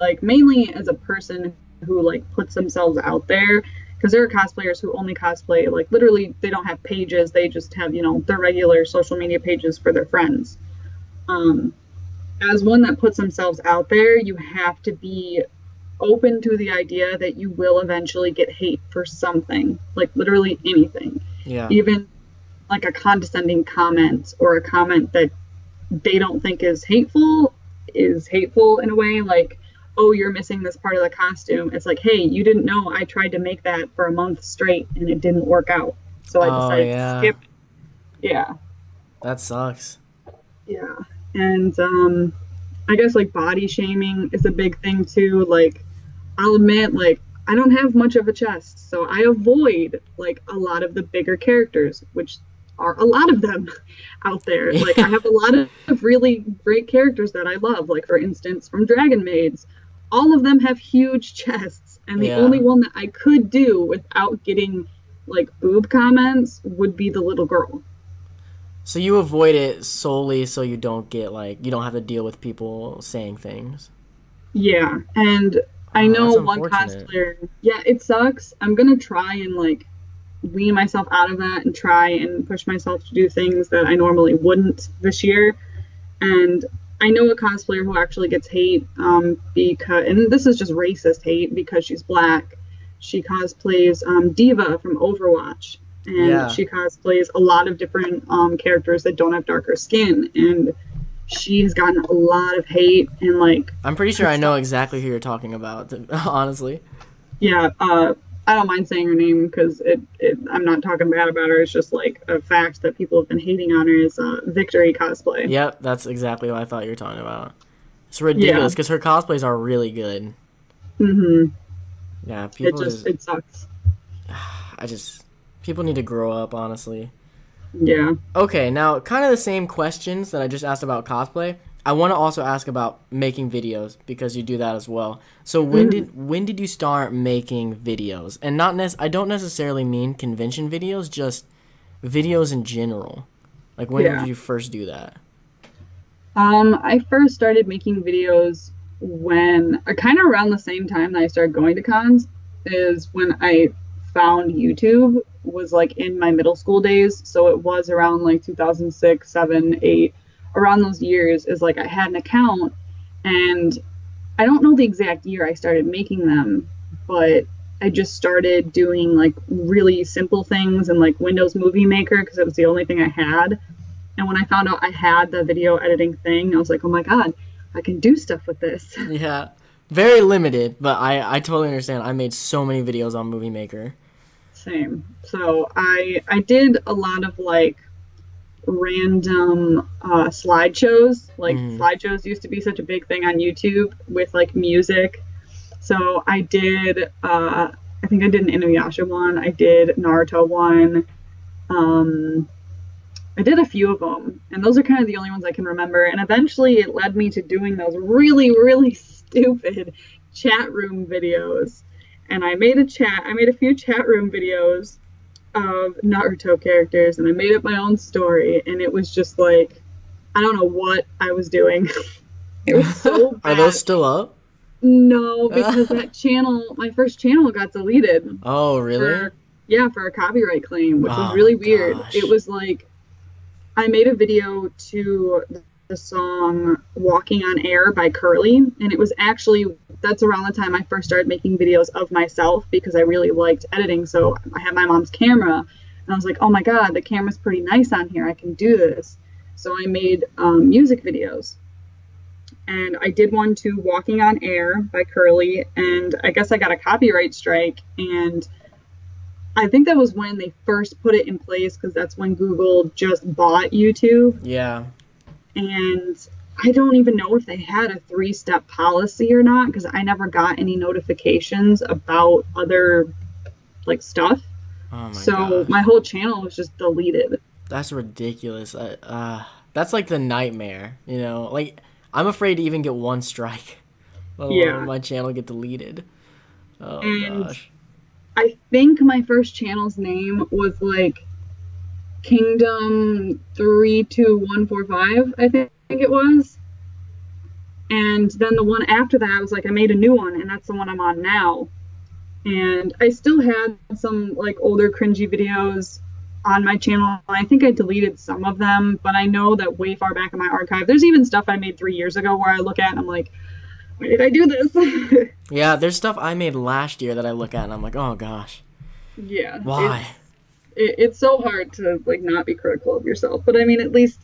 like mainly as a person who like puts themselves out there, because there are cosplayers who only cosplay, like literally they don't have pages, they just have, their regular social media pages for their friends. Um, as one that puts themselves out there, you have to be open to the idea that you will eventually get hate for something, like literally anything. Yeah. Even like a condescending comment or a comment that they don't think is hateful in a way, like, oh, you're missing this part of the costume. It's like, hey, you didn't know I tried to make that for a month straight and it didn't work out, so I Oh decided to yeah. skip. Yeah. That sucks. Yeah. And I guess like body shaming is a big thing too. Like, I'll admit, like, I don't have much of a chest, so I avoid like a lot of the bigger characters, which are a lot of them out there. Like, I have a lot of really great characters that I love. Like, for instance, from Dragon Maids, all of them have huge chests, and the Yeah. only one that I could do without getting like boob comments would be the little girl. So you avoid it solely so you don't get like you don't have to deal with people saying things. Yeah, and I Oh, know that's one unfortunate. cosplayer. Yeah, it sucks. I'm gonna try and like wean myself out of that and try and push myself to do things that I normally wouldn't this year. And I know a cosplayer who actually gets hate because, and this is just racist hate because she's black. She cosplays Diva from Overwatch, and Yeah. she cosplays a lot of different characters that don't have darker skin. And she has gotten a lot of hate and like I'm pretty sure I know exactly who you're talking about, honestly. yeah, I don't mind saying her name because I'm not talking bad about her. It's just like a fact that people have been hating on her is Victory Cosplay. Yep, that's exactly what I thought you were talking about. It's Yeah. ridiculous because her cosplays are really good. Mhm. Yeah, It sucks. I just, people need to grow up, honestly. Yeah. Okay, now kind of the same questions that I just asked about cosplay. I want to also ask about making videos because you do that as well. So Mhm. when did you start making videos? And I don't necessarily mean convention videos, just videos in general. Like when did Yeah. you first do that? I first started making videos when, kind of around the same time that I started going to cons, is when I found YouTube was like in my middle school days. So it was around like 2006, 7, 8, around those years is like I had an account and I don't know the exact year I started making them, but I just started doing like really simple things in like Windows Movie Maker because it was the only thing I had. And when I found out I had the video editing thing, I was like, oh my God, I can do stuff with this. Yeah, very limited, but I totally understand. I made so many videos on Movie Maker. Same. So I did a lot of like random slideshows. Like Hmm. slideshows used to be such a big thing on YouTube with like music. So I did I think I did an Inuyasha one. I did Naruto one. Um, I did a few of them, and those are kind of the only ones I can remember. And eventually, it led me to doing those really, really stupid chat room videos. And I made a few chat room videos of Naruto characters, and I made up my own story. And it was just like, I don't know what I was doing. It was so Are those bad. still up? No, because that channel, my first channel got deleted Oh, really? for, yeah, for a copyright claim, which was Oh my really weird. It gosh. was like, I made a video to the song Walking on Air by Curly, and it was actually that's around the time I first started making videos of myself because I really liked editing. So I had my mom's camera, and I was like, oh my God, the camera's pretty nice on here. I can do this. So I made music videos. And I did one to Walking on Air by Curly, and I guess I got a copyright strike. And I think that was when they first put it in place because that's when Google just bought YouTube. Yeah. And I don't even know if they had a 3-step policy or not because I never got any notifications about other like stuff. Oh my So gosh. my whole channel was just deleted. That's ridiculous. That's like the nightmare, Like, I'm afraid to even get one strike, let alone Yeah. my channel get deleted. Oh And gosh. I think my first channel's name was like Kingdom 32145, I think it was. And then the one after that, I was like, I made a new one, and that's the one I'm on now. And I still had some like older cringy videos on my channel. I think I deleted some of them, but I know that way far back in my archive, there's even stuff I made 3 years ago where I look at and I'm like, why did I do this? Yeah, there's stuff I made last year that I look at and I'm like, oh gosh, Yeah, why? it's so hard to like not be critical of yourself. But I mean, at least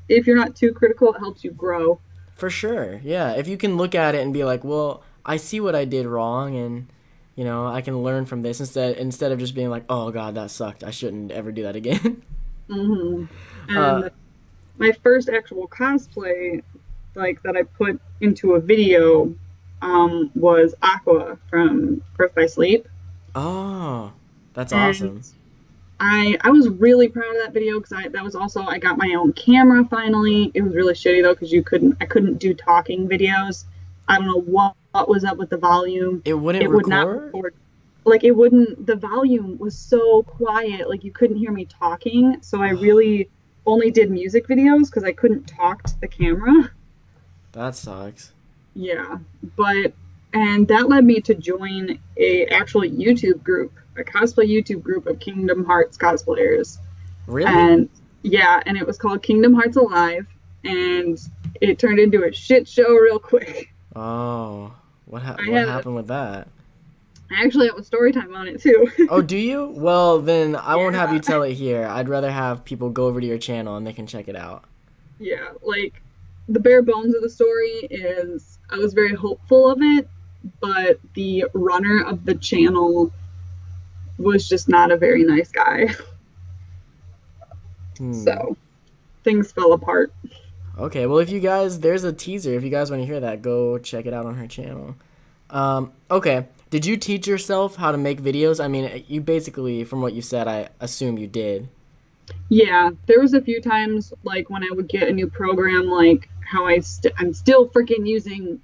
if you're not too critical, it helps you grow. For sure. Yeah, if you can look at it and be like, well, I see what I did wrong and I can learn from this instead of just being like, oh god, that sucked. I shouldn't ever do that again. Hmm. uh And my first actual cosplay, like that I put into a video, was Aqua from Birth by Sleep, oh, that's and awesome. I was really proud of that video because that was also I got my own camera finally. It was really shitty though because I couldn't do talking videos. I don't know what was up with the volume. It wouldn't It would not record? record. Like it wouldn't. The volume was so quiet. Like you couldn't hear me talking. So I really only did music videos because I couldn't talk to the camera. That sucks. Yeah, but and that led me to join a actual YouTube group, a cosplay YouTube group of Kingdom Hearts cosplayers. Really? And yeah, and it was called Kingdom Hearts Alive, and it turned into a shit show real quick. Oh, I what had happened with that? I actually have a story time on it too. Oh, do you? Well, then I won't have you Yeah. tell it here. I'd rather have people go over to your channel and they can check it out. Yeah, like the bare bones of the story is I was very hopeful of it, but the runner of the channel was just not a very nice guy. Hmm. So things fell apart. Okay, well, if you guys, there's a teaser. If you guys want to hear that, go check it out on her channel. Okay. Did you teach yourself how to make videos? I mean, you basically, from what you said, I assume you did. Yeah, there was a few times like when I would get a new program, like how I'm still freaking using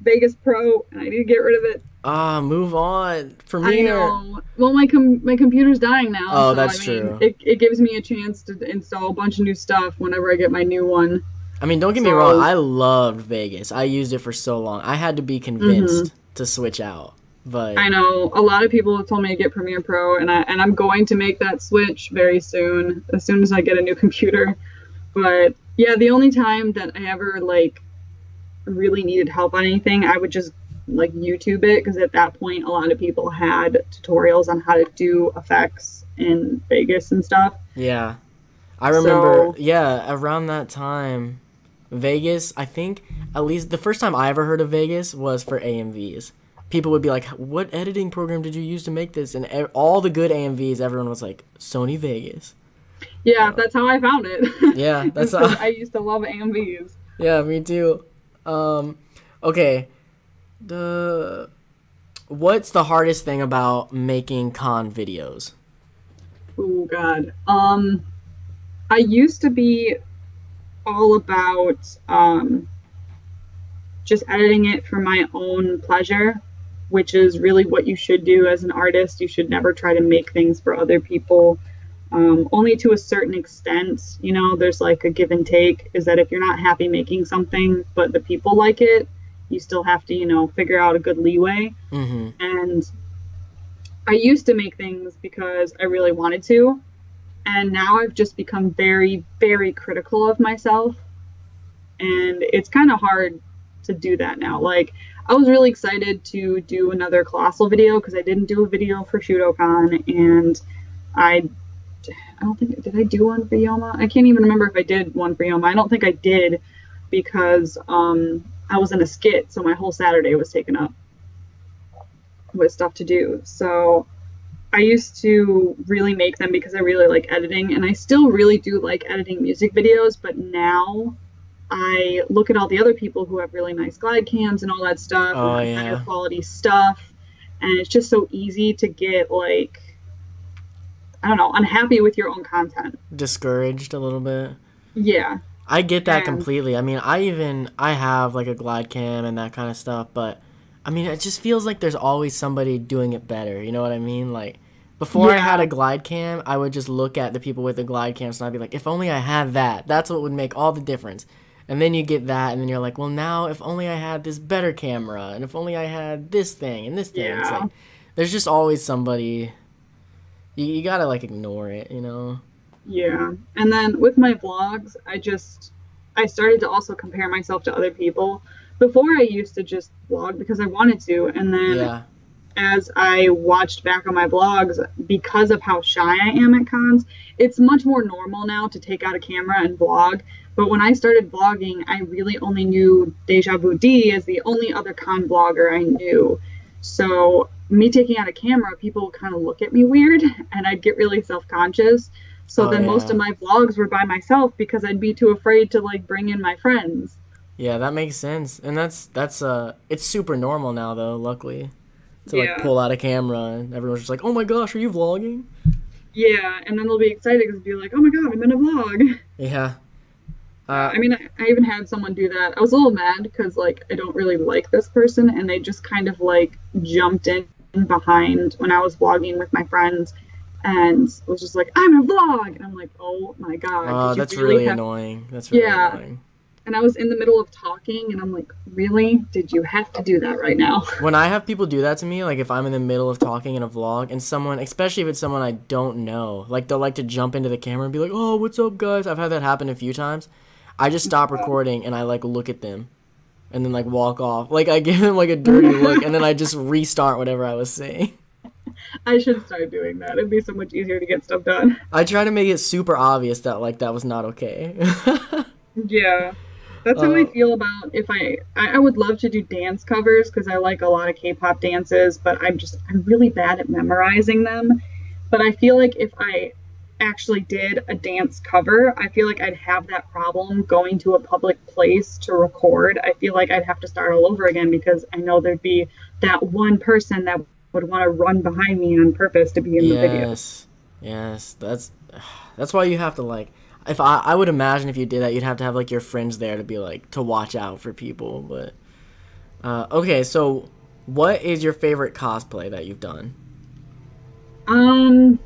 Vegas Pro and I need to get rid of it. Ah, move on. I Premiere. know. Well, my computer's dying now, Oh, so that's I mean, true. it gives me a chance to install a bunch of new stuff whenever I get my new one. I mean, don't get me wrong. So, I loved Vegas. I used it for so long. I had to be mhm. convinced to switch out. But I know a lot of people have told me to get Premiere Pro, and I'm going to make that switch very soon, as soon as I get a new computer. But yeah, the only time that I ever like really needed help on anything, I would just like YouTube it because at that point a lot of people had tutorials on how to do effects in Vegas and stuff. yeah, I remember, So yeah, around that time, Vegas, I think, at least the first time I ever heard of Vegas was for AMVs. People would be like, what editing program did you use to make this? And all the good AMVs, everyone was like, Sony Vegas. yeah, that's how I found it. Yeah, that's Just because I used to love AMVs. yeah, me too. Um, okay, the what's the hardest thing about making con videos? Oh God. I used to be all about just editing it for my own pleasure, which is really what you should do as an artist. You should never try to make things for other people. Only to a certain extent, you know, there's like a give and take, is that if you're not happy making something, but the people like it, you still have to, you know, figure out a good leeway. Mm-hmm. And I used to make things because I really wanted to. And now I've just become very, very critical of myself. And it's kind of hard to do that now. Like, I was really excited to do another Colossal video because I didn't do a video for Shudocon. And I I don't think, did I do one for Yoma? I can't even remember if I did one for Yoma. I don't think I did because I was in a skit, so my whole Saturday was taken up with stuff to do. So I used to really make them because I really like editing, and I still really do like editing music videos, but now I look at all the other people who have really nice glide cams and all that stuff, Oh and have better yeah. quality stuff, and it's just so easy to get like, I don't know, unhappy with your own content. Discouraged a little bit. Yeah. I get that And completely. I mean, I have like a glide cam and that kind of stuff, but I mean, it just feels like there's always somebody doing it better. You know what I mean? Like before I had yeah, a glide cam, I would just look at the people with the glide cams and I'd be like, if only I had that. That's what would make all the difference. And then you get that, and then you're like, well, now if only I had this better camera, and if only I had this thing and this thing. It's like yeah, there's just always somebody. You gotta like ignore it, you know? yeah. And then with my vlogs, I started to also compare myself to other people. Before I used to just vlog because I wanted to, and then Yeah. as I watched back on my vlogs, because of how shy I am at cons, it's much more normal now to take out a camera and vlog. But when I started vlogging, I really only knew Deja Vu D as the only other con vlogger I knew. So me taking out a camera, people would kind of look at me weird, and I'd get really self-conscious. So Oh then most of yeah. my vlogs were by myself because I'd be too afraid to like bring in my friends. Yeah, that makes sense. And that's it's super normal now though, luckily. To like Yeah. pull out a camera and everyone's just like, "Oh my gosh, are you vlogging?" Yeah, and then they'll be excited because they'll be like, "Oh my God, I'm in a vlog." Yeah. Yeah, Uh I mean, I even had someone do that. I was a little mad because like I don't really like this person, and they just kind of like jumped in behind when I was vlogging with my friends, and was just like, "I'm in a vlog," and I'm like, "Oh my God, did you that's really really have?" annoying. That's really Yeah, annoying. and I was in the middle of talking, and I'm like, "Really? Did you have to do that right now?" When I have people do that to me, like if I'm in the middle of talking in a vlog and someone, especially if it's someone I don't know, like they'll like to jump into the camera and be like, "Oh, what's up, guys?" I've had that happen a few times. I just stop recording and I like look at them and then like walk off. Like I give them like a dirty look and then I just restart whatever I was saying. I should start doing that. It'd be so much easier to get stuff done. I try to make it super obvious that like that was not okay. Yeah. That's how I uh, feel about if I would love to do dance covers because I like a lot of K-pop dances, but I'm really bad at memorizing them. But I feel like if I actually did a dance cover, I feel like I'd have that problem going to a public place to record. I feel like I'd have to start all over again because I know there'd be that one person that would want to run behind me on purpose to be in the video. Yes, that's why you have to like. If I would imagine if you did that, you'd have to have like your friends there to be like to watch out for people. But okay, so what is your favorite cosplay that you've done? Um,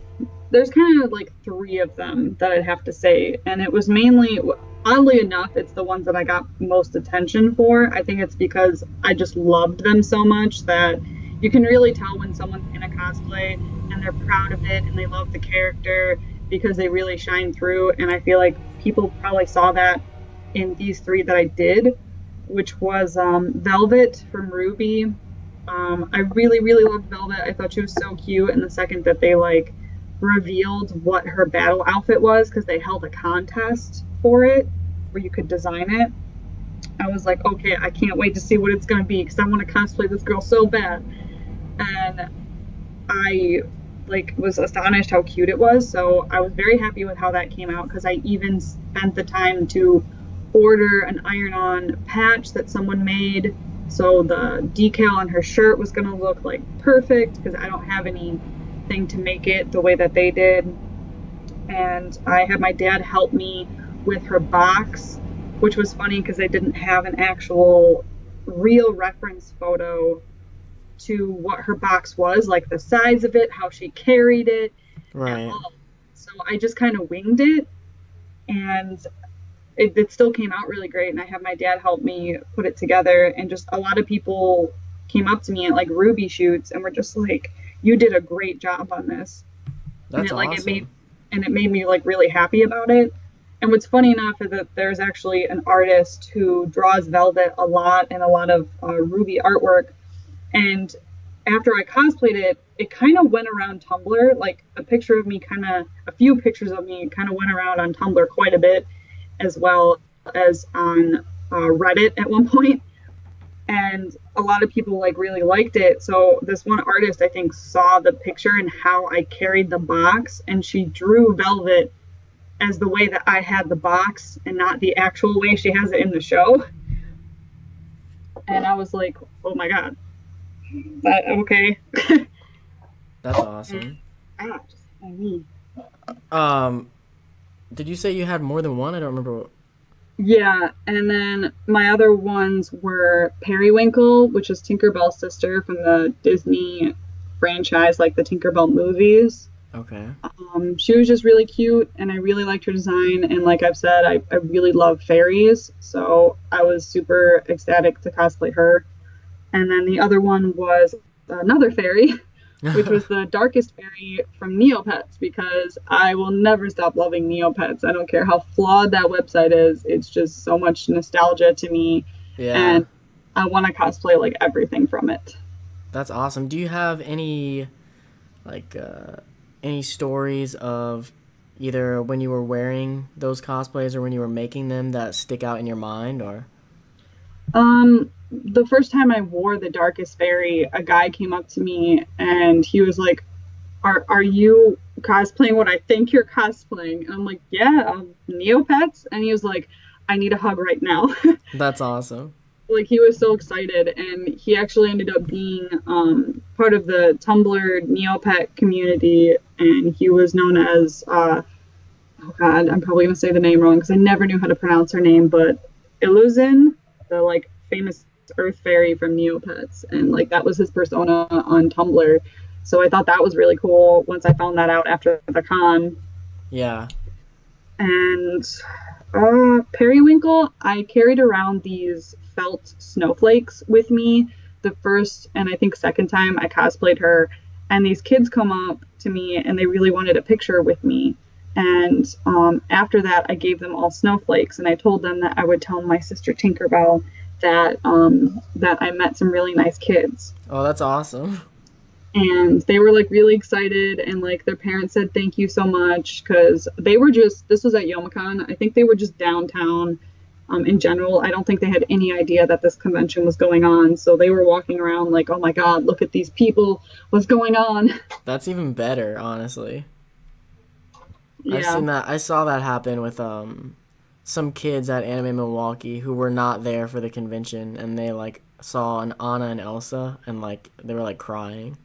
there's kind of like three of them that I'd have to say, and it was mainly, oddly enough, it's the ones that I got most attention for. I think it's because I just loved them so much that you can really tell when someone's in a cosplay and they're proud of it and they love the character because they really shine through. And I feel like people probably saw that in these three that I did, which was Velvet from Ruby. I really, really loved Velvet. I thought she was so cute. And the second that they like revealed what her battle outfit was, because they held a contest for it where you could design it, I was like, okay, I can't wait to see what it's going to be because I want to cosplay this girl so bad. And I like was astonished how cute it was. So I was very happy with how that came out because I even spent the time to order an iron-on patch that someone made. So the decal on her shirt was going to look like perfect because I don't have anything to make it the way that they did. And I had my dad help me with her box, which was funny because I didn't have an actual real reference photo to what her box was, like the size of it, how she carried it, Right. so I just kind of winged it, and it still came out really great. And I had my dad help me put it together, and just a lot of people came up to me at like Ruby shoots and were just like, "You did a great job on this." That's and awesome. it made me like really happy about it. And what's funny enough is that there's actually an artist who draws Velvet a lot and a lot of Ruby artwork. And after I cosplayed it, it kind of went around Tumblr. Like a few pictures of me kind of went around on Tumblr quite a bit, as well as on Reddit at one point. And a lot of people like really liked it. So this one artist, I think, saw the picture and how I carried the box, and she drew Velvet as the way that I had the box and not the actual way she has it in the show. And I was like, oh my God. But okay. That's awesome. Just my knee. Did you say you had more than one? I don't remember. Yeah, and then my other ones were Periwinkle, which is Tinkerbell's sister from the Disney franchise, like the Tinkerbell movies. Okay. She was just really cute, and I really liked her design. And like I've said, I really love fairies, so I was super ecstatic to cosplay her. And then the other one was another fairy, which was the darkest fairy from Neopets, because I will never stop loving Neopets. I don't care how flawed that website is. It's just so much nostalgia to me. Yeah. And I want to cosplay like everything from it. That's awesome. Do you have any like any stories of either when you were wearing those cosplays or when you were making them that stick out in your mind, or? The first time I wore the darkest fairy, a guy came up to me and he was like, are you cosplaying what I think you're cosplaying? And I'm like, yeah, Neopets. And he was like, I need a hug right now. That's awesome. Like, he was so excited, and he actually ended up being part of the Tumblr Neopet community, and he was known as oh god, I'm probably gonna say the name wrong because I never knew how to pronounce her name, but Illusin, the like famous Earth fairy from Neopets, and like that was his persona on Tumblr. So I thought that was really cool once I found that out after the con. Yeah. And Periwinkle, I carried around these felt snowflakes with me the first and I think second time I cosplayed her, and these kids come up to me and they really wanted a picture with me. And after that, I gave them all snowflakes, and I told them that I would tell my sister Tinkerbell that I met some really nice kids. Oh, that's awesome. And they were like really excited, and like their parents said thank you so much, because they were just, this was at Youmacon, I think they were just downtown in general. I don't think they had any idea that this convention was going on. So they were walking around like, oh my God, look at these people. What's going on? That's even better, honestly. Yeah. I saw that happen with some kids at Anime Milwaukee who were not there for the convention, and they like saw an Anna and Elsa, and like they were like crying.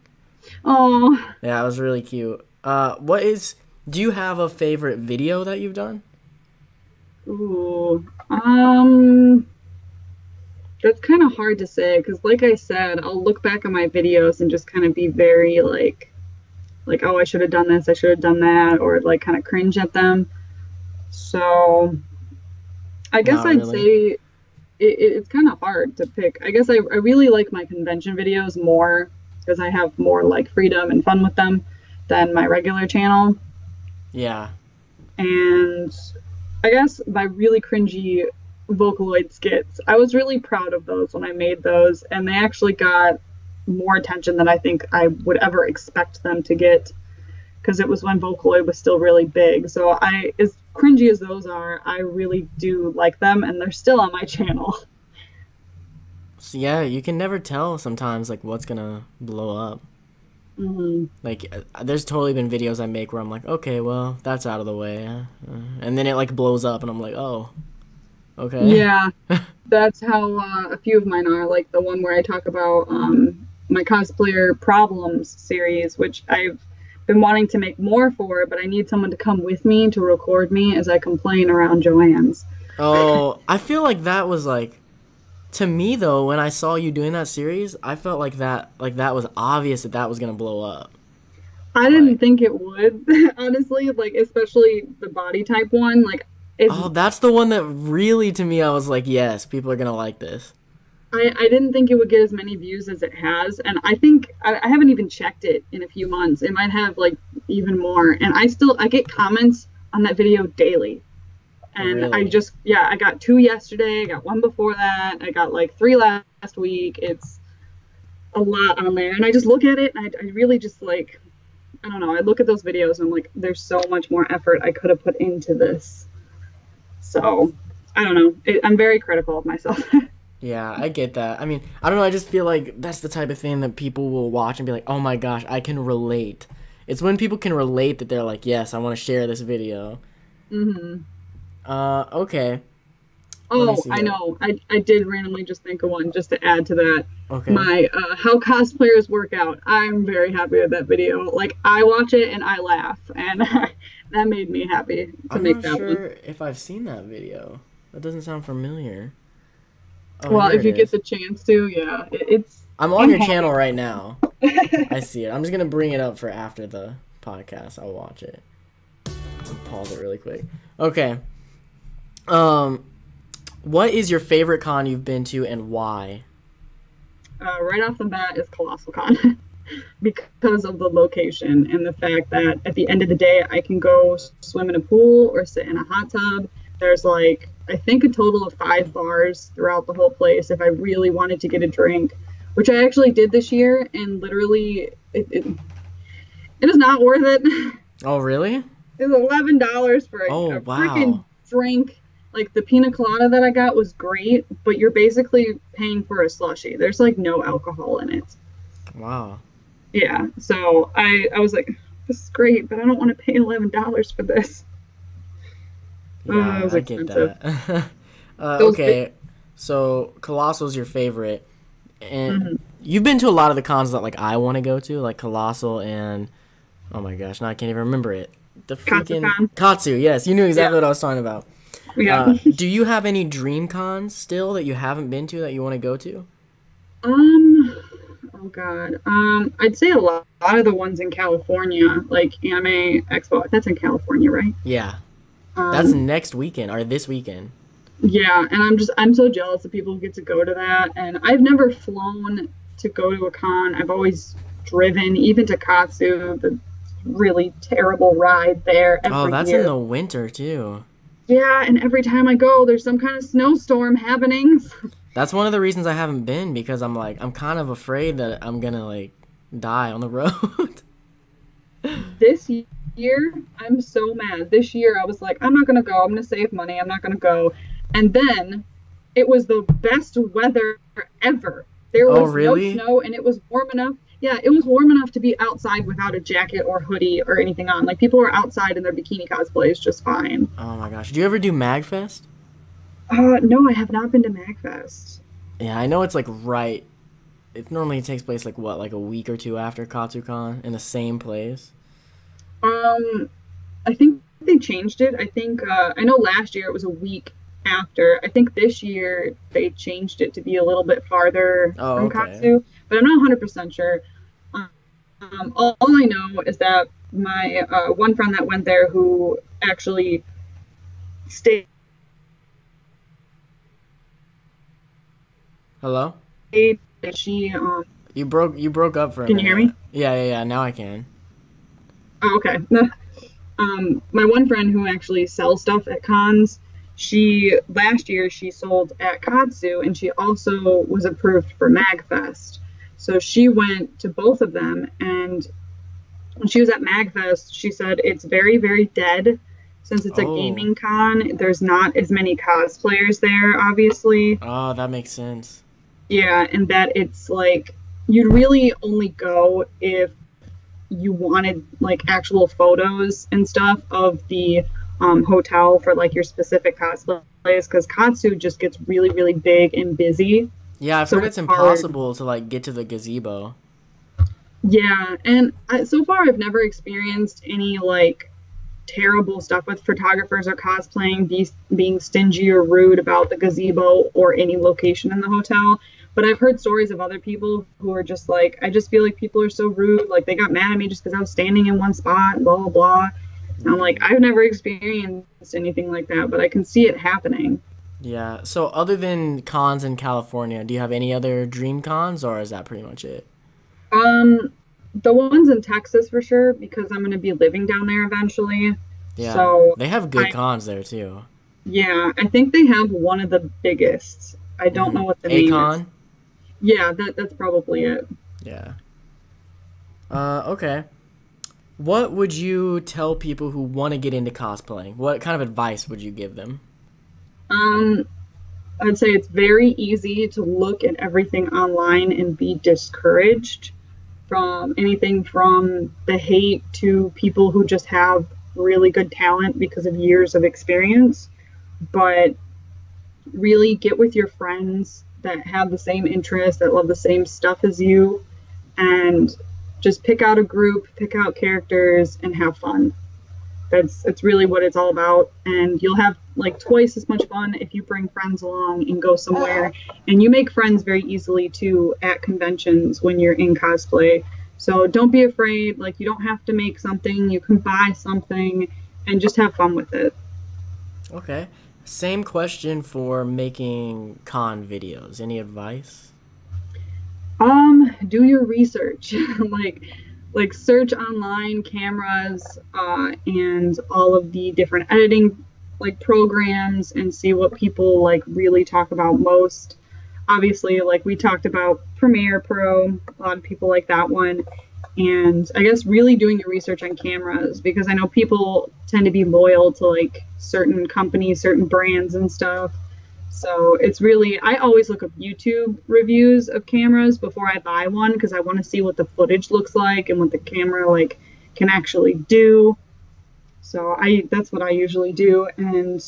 Oh. Yeah, it was really cute. Do you have a favorite video that you've done? Ooh. That's kind of hard to say because, like I said, I'll look back at my videos and just kind of be very like, oh, I should have done this, I should have done that, or like kind of cringe at them. So I guess Not I'd really. say it's kind of hard to pick. I guess I really like my convention videos more because I have more like freedom and fun with them than my regular channel. Yeah. And I guess my really cringy Vocaloid skits, I was really proud of those when I made those, and they actually got more attention than I think I would ever expect them to get because it was when Vocaloid was still really big. So as cringy as those are, I really do like them, and they're still on my channel. So yeah, you can never tell sometimes like what's gonna blow up. Mm-hmm. Like, there's totally been videos I make where I'm like, okay, well, that's out of the way, and then it like blows up, and I'm like, oh, okay. Yeah, that's how a few of mine are. Like the one where I talk about my cosplayer problems series, which I've been wanting to make more for, but I need someone to come with me to record me as I complain around Joanne's. Oh, I feel like that was like, to me though, when I saw you doing that series, I felt like that was obvious that was gonna blow up. I didn't Like, think it would, honestly, like especially the body type one. Like it's oh, that's the one that really, to me, I was like, yes, people are gonna like this. I didn't think it would get as many views as it has, and I think I haven't even checked it in a few months. It might have like even more, and I get comments on that video daily. And Really? I got 2 yesterday, I got 1 before that, I got like 3 last week. It's a lot on there, and I just look at it, and I really just like, I don't know, I look at those videos and I'm like, there's so much more effort I could have put into this. So I don't know, I'm very critical of myself. Yeah, I get that. I mean, I don't know, I just feel like that's the type of thing that people will watch and be like, oh my gosh, I can relate. It's when people can relate that they're like, yes, I want to share this video. Mm-hmm. Okay. Let me Oh, see I here. know. I did randomly just think of one just to add to that. Okay. My how cosplayers work out. I'm very happy with that video. Like I watch it and I laugh, and that made me happy to I'm make not that sure one. if I've seen that video. That doesn't sound familiar. Oh, Well, here if it you get is. the chance to, yeah, it's. I'm on I'm your happy. channel right now. I see it. I'm just gonna bring it up for after the podcast. I'll watch it. I'll pause it really quick. Okay. What is your favorite con you've been to and why? Right off the bat is Colossal Con because of the location and the fact that at the end of the day, I can go swim in a pool or sit in a hot tub. There's like, I think a total of 5 bars throughout the whole place if I really wanted to get a drink, which I actually did this year, and literally it is not worth it. Oh, really? It's $11 for Oh, a wow. freaking drink. Like the pina colada that I got was great, but you're basically paying for a slushie. There's like no alcohol in it. Wow. Yeah, so I was like, this is great, but I don't want to pay $11 for this. Yeah, It was I get expensive. that. Those Okay, so Colossal's your favorite, and Mhm. you've been to a lot of the cons that like I want to go to, like Colossal and oh my gosh, now I can't even remember it. The freaking Katsucon. Katsu. Yes, you knew exactly Yeah. what I was talking about. Yeah. Do you have any dream cons still that you haven't been to that you want to go to? Oh God. I'd say a lot of the ones in California, like Anime Expo, that's in California, right? Yeah, that's Um, next weekend or this weekend. yeah, and I'm so jealous that people get to go to that. And I've never flown to go to a con. I've always driven, even to Katsu, the really terrible ride there Oh, every that's year. in the winter too. Yeah, and every time I go, there's some kind of snowstorm happening. That's one of the reasons I haven't been because I'm like I'm kind of afraid that I'm gonna like die on the road. This year, I'm so mad. This year, I was like, I'm not gonna go. I'm gonna save money. I'm not gonna go. And then it was the best weather ever. There Oh, was no really? snow and it was warm enough. Yeah, it was warm enough to be outside without a jacket or hoodie or anything on. Like people were outside in their bikini cosplays just fine. Oh my gosh. Do you ever do MagFest? No, I have not been to MagFest. Yeah, I know it's like right. It normally takes place like what, like a week or two after KatsuCon in the same place. Um, I think they changed it. I think I know last year it was a week after. I think this year they changed it to be a little bit farther Oh, from okay. Katsu, but I'm not 100% sure. All I know is that my one friend that went there who actually stayed, Hello? she You broke up for a can you hear minute. me? Yeah. Now I can. Oh, okay. My one friend who actually sells stuff at cons, she last year she sold at Katsu and she also was approved for MagFest. So she went to both of them, and when she was at MagFest, she said it's very, very dead since it's a Oh. gaming con. There's not as many cosplayers there, obviously. Oh, that makes sense. Yeah, and that it's like you'd really only go if you wanted like actual photos and stuff of the hotel for like your specific cosplays because Katsu just gets really, really big and busy. Yeah, I've So heard it's it's hard. impossible to like get to the gazebo. Yeah, and so far I've never experienced any like terrible stuff with photographers or cosplaying being stingy or rude about the gazebo or any location in the hotel. But I've heard stories of other people who are just like, I just feel like people are so rude. Like they got mad at me just because I was standing in one spot, blah, blah, blah. And I'm like, Mm. I've never experienced anything like that, but I can see it happening. Yeah. So other than cons in California, do you have any other dream cons, or is that pretty much it? Um, the ones in Texas for sure, because I'm going to be living down there eventually. Yeah, So they have good I, cons there too. yeah, I think they have one of the biggest. I don't know what the name is. Acon. Yeah, that's probably it. Yeah. Okay. What would you tell people who want to get into cosplaying? What kind of advice would you give them? Um, I'd say it's very easy to look at everything online and be discouraged from anything from the hate to people who just have really good talent because of years of experience. But really get with your friends that have the same interests, that love the same stuff as you, and just pick out a group, pick out characters, and have fun. That's really what it's all about, and you'll have like twice as much fun if you bring friends along and go somewhere. And you make friends very easily too at conventions when you're in cosplay. So don't be afraid. Like you don't have to make something. You can buy something and just have fun with it. Okay. Same question for making con videos. Any advice? Do your research. like search online cameras and all of the different editing like programs and see what people like really talk about most. Obviously, like we talked about Premiere Pro, a lot of people like that one. And I guess really doing your research on cameras because I know people tend to be loyal to like certain companies, certain brands and stuff. So it's really, I always look up YouTube reviews of cameras before I buy one because I want to see what the footage looks like and what the camera like can actually do. So that's what I usually do. And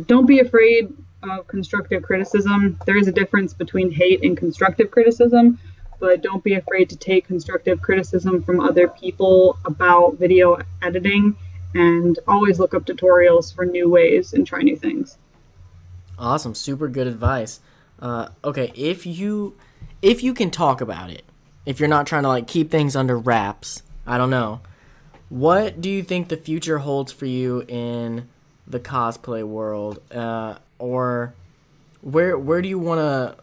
don't be afraid of constructive criticism. There is a difference between hate and constructive criticism, but don't be afraid to take constructive criticism from other people about video editing and always look up tutorials for new ways and try new things. Awesome, super good advice. Okay, if you can talk about it, if you're not trying to like keep things under wraps, I don't know. What do you think the future holds for you in the cosplay world, or where do you wanna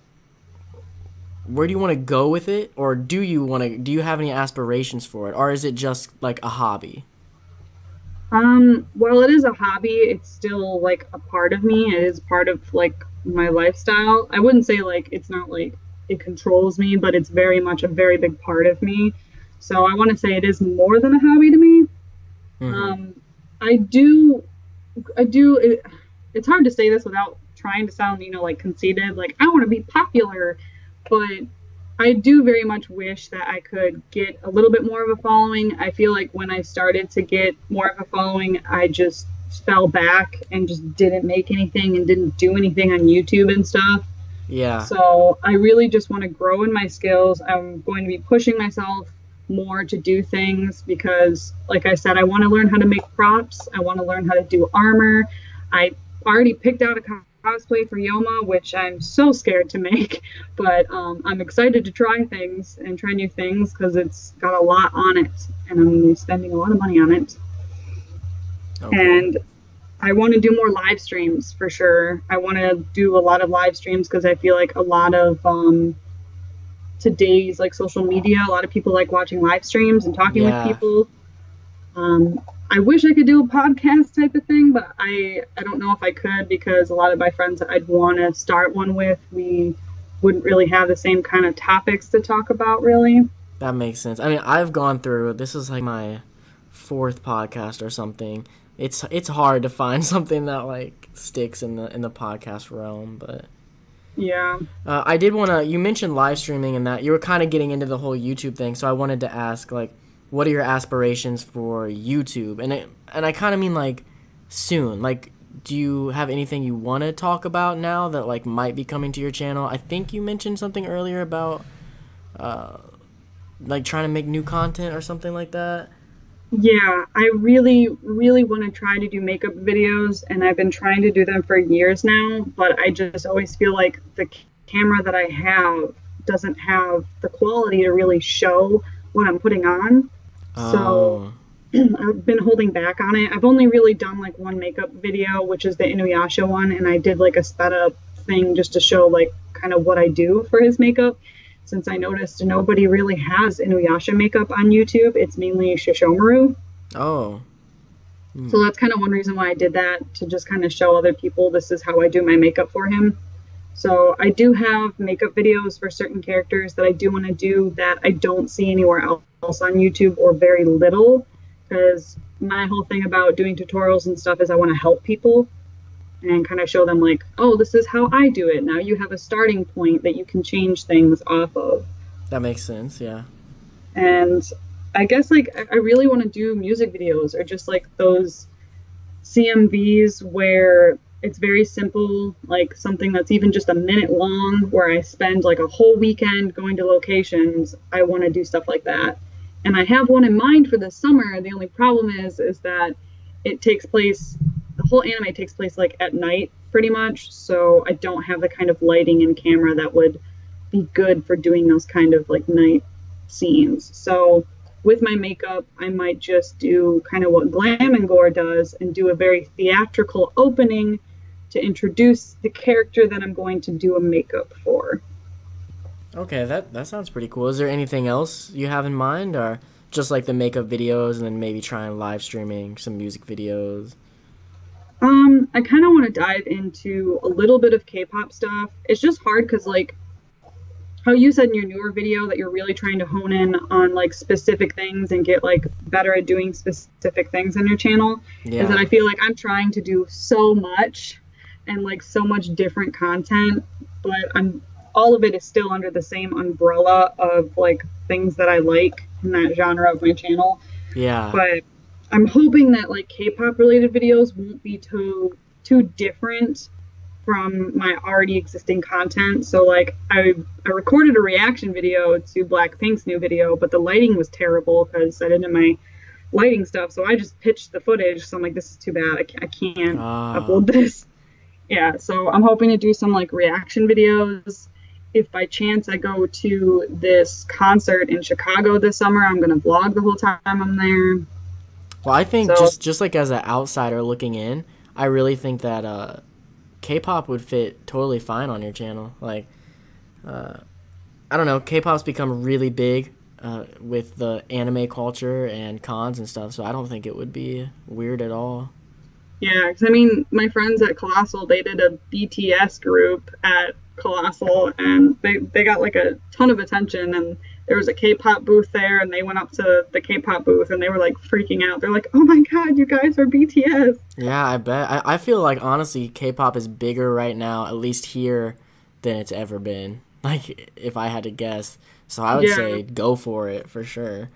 go with it, or do you have any aspirations for it, or is it just like a hobby? While it is a hobby, it's still like a part of me. It is part of like my lifestyle. I wouldn't say like it's not like it controls me, but it's very much a very big part of me. So I want to say it is more than a hobby to me. Mm-hmm. Um, I do, it's hard to say this without trying to sound, like conceited, like I want to be popular, but I do very much wish that I could get a little bit more of a following. I feel like when I started to get more of a following, I just fell back and just didn't make anything and didn't do anything on YouTube and stuff. Yeah. So I really just want to grow in my skills. I'm going to be pushing myself more to do things because, like I said, I want to learn how to make props. I want to learn how to do armor. I already picked out a cosplay for Yoma, which I'm so scared to make, but I'm excited to try things and try new things because it's got a lot on it, and I'm going to be spending a lot of money on it. Okay. And I want to do more live streams for sure. I want to do a lot of live streams because I feel like a lot of today's like social media, a lot of people like watching live streams and talking with people. I wish I could do a podcast type of thing, but I don't know if I could because a lot of my friends that I'd want to start one with, we wouldn't really have the same kind of topics to talk about, really. That makes sense. I mean, I've gone through, this is like my 4th podcast or something. It's hard to find something that like sticks in the podcast realm, but yeah. I did want to, you mentioned live streaming and that you were kind of getting into the whole YouTube thing, so I wanted to ask, like, what are your aspirations for YouTube? And I kind of mean like soon. Like, do you have anything you want to talk about now that like might be coming to your channel? I think you mentioned something earlier about like trying to make new content or something like that. Yeah, I really, really want to try to do makeup videos, and I've been trying to do them for years now, but I just always feel like the camera that I have doesn't have the quality to really show what I'm putting on. So I've been holding back on it. I've only really done like one makeup video, which is the Inuyasha one, and I did like a sped up thing just to show like kind of what I do for his makeup. Since I noticed nobody really has Inuyasha makeup on YouTube, it's mainly Shishomaru. Oh. So that's kind of one reason why I did that, to just kind of show other people this is how I do my makeup for him. So I do have makeup videos for certain characters that I do want to do that I don't see anywhere else on YouTube, or very little, because my whole thing about doing tutorials and stuff is I want to help people and kind of show them like, oh, this is how I do it. Now you have a starting point that you can change things off of. That makes sense, yeah. And I guess like I really want to do music videos, or just like those CMVs where it's very simple, like something that's even just a minute long, where I spend like a whole weekend going to locations. I want to do stuff like that. And I have one in mind for this summer. The only problem is that it takes place, the whole anime takes place like at night pretty much, so I don't have the kind of lighting and camera that would be good for doing those kind of like night scenes. So with my makeup, I might just do kind of what Glam and Gore does and do a very theatrical opening to introduce the character that I'm going to do a makeup for. Okay, that sounds pretty cool. Is there anything else you have in mind, or just like the makeup videos and then maybe trying live streaming some music videos? I kind of want to dive into a little bit of K-pop stuff. It's just hard because, like, how you said in your newer video that you're really trying to hone in on, like, specific things and get, like, better at doing specific things on your channel. Yeah. Is that I feel like I'm trying to do so much and, like, so much different content, but all of it is still under the same umbrella of, like, things that I like in that genre of my channel. Yeah. But I'm hoping that like K-pop related videos won't be too different from my already existing content. So like I recorded a reaction video to Blackpink's new video, but the lighting was terrible because I didn't have my lighting stuff. So I just pitched the footage. So I'm like, this is too bad. I can't upload this. Yeah. So I'm hoping to do some like reaction videos. If by chance I go to this concert in Chicago this summer, I'm going to vlog the whole time I'm there. Well, I think just like as an outsider looking in, I really think that K-pop would fit totally fine on your channel. Like, I don't know, K-pop's become really big with the anime culture and cons and stuff, so I don't think it would be weird at all. Yeah, because I mean, my friends at Colossal, they did a BTS group at Colossal, and they got like a ton of attention, and there was a K-pop booth there, and they went up to the K-pop booth and they were like freaking out. They're like, "Oh my God, you guys are BTS!" Yeah, I bet. I feel like honestly, K-pop is bigger right now, at least here, than it's ever been. Like, if I had to guess, so I would Yeah, say go for it for sure.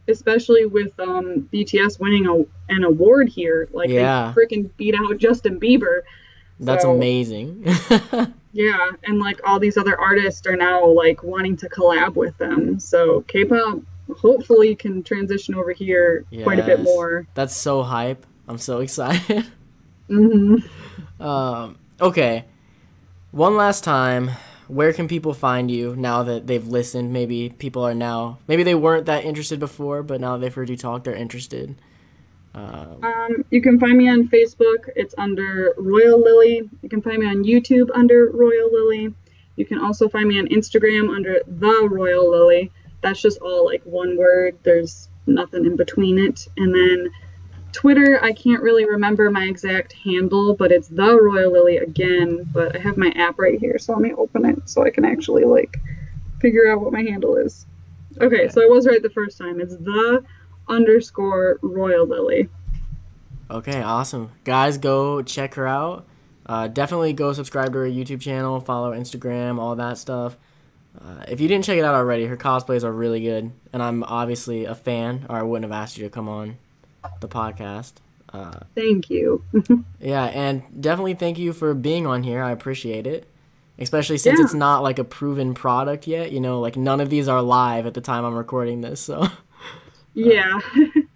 especially with BTS winning an award here. Like they Yeah, freaking beat out Justin Bieber. that's So amazing. yeah, and like all these other artists are now like wanting to collab with them. So K-pop hopefully can transition over here quite a bit Yes, more. that's so hype. I'm so excited. Hmm. Okay, one last time. Where can people find you now that they've listened? Maybe people are now, maybe they weren't that interested before, but now they've heard you talk, they're interested. You can find me on Facebook. It's under Royal Lily. You can find me on YouTube under Royal Lily. You can also find me on Instagram under The Royal Lily. That's just all like one word. There's nothing in between it. And then Twitter, I can't really remember my exact handle, but it's The Royal Lily again. But I have my app right here, so let me open it so I can actually like figure out what my handle is. Okay, so I was right the first time. It's the_Royal Lily. Okay, awesome. Guys, go check her out. Definitely go subscribe to her YouTube channel, follow her Instagram, all that stuff. If you didn't check it out already, her cosplays are really good, and I'm obviously a fan, or I wouldn't have asked you to come on the podcast. Thank you. Yeah, and definitely thank you for being on here. I appreciate it, especially since Yeah, it's not like a proven product yet. You know, like none of these are live at the time I'm recording this, so. yeah.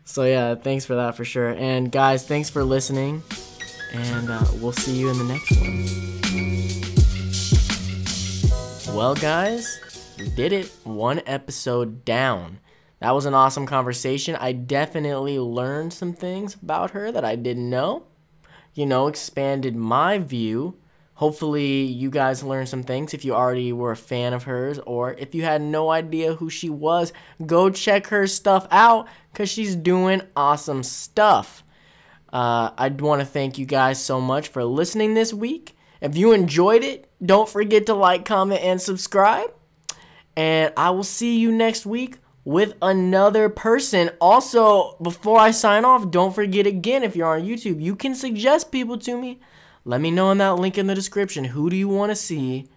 So yeah, thanks for that for sure. And guys, thanks for listening, and we'll see you in the next one. Well, guys, we did it. One episode down. That was an awesome conversation. I definitely learned some things about her that I didn't know. You know, expanded my view. Hopefully, you guys learned some things if you already were a fan of hers, or if you had no idea who she was, go check her stuff out because she's doing awesome stuff. I want to thank you guys so much for listening this week. If you enjoyed it, don't forget to like, comment, and subscribe. And I will see you next week with another person. Also, before I sign off, don't forget again, if you're on YouTube, you can suggest people to me. Let me know in that link in the description. Who do you want to see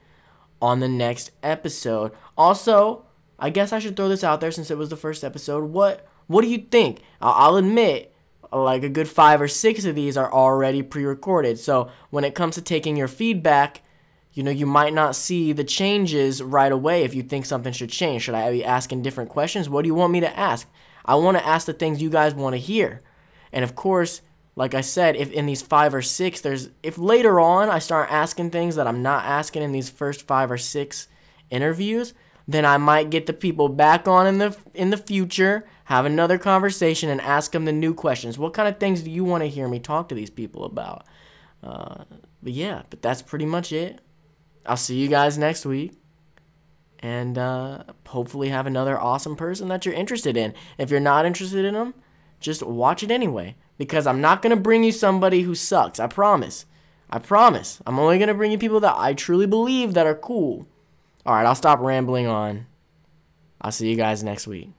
on the next episode? Also, I guess I should throw this out there since it was the first episode. What do you think? I'll admit, like a good 5 or 6 of these are already pre-recorded. So when it comes to taking your feedback, you know, you might not see the changes right away if you think something should change. Should I be asking different questions? What do you want me to ask? I want to ask the things you guys want to hear. And of course, like I said, if in these 5 or 6, if later on I start asking things that I'm not asking in these first 5 or 6 interviews, then I might get the people back on in the future, have another conversation, and ask them the new questions. What kind of things do you want to hear me talk to these people about? But that's pretty much it. I'll see you guys next week, and hopefully have another awesome person that you're interested in. If you're not interested in them, just watch it anyway, because I'm not going to bring you somebody who sucks. I promise. I'm only going to bring you people that I truly believe that are cool. All right, I'll stop rambling on. I'll see you guys next week.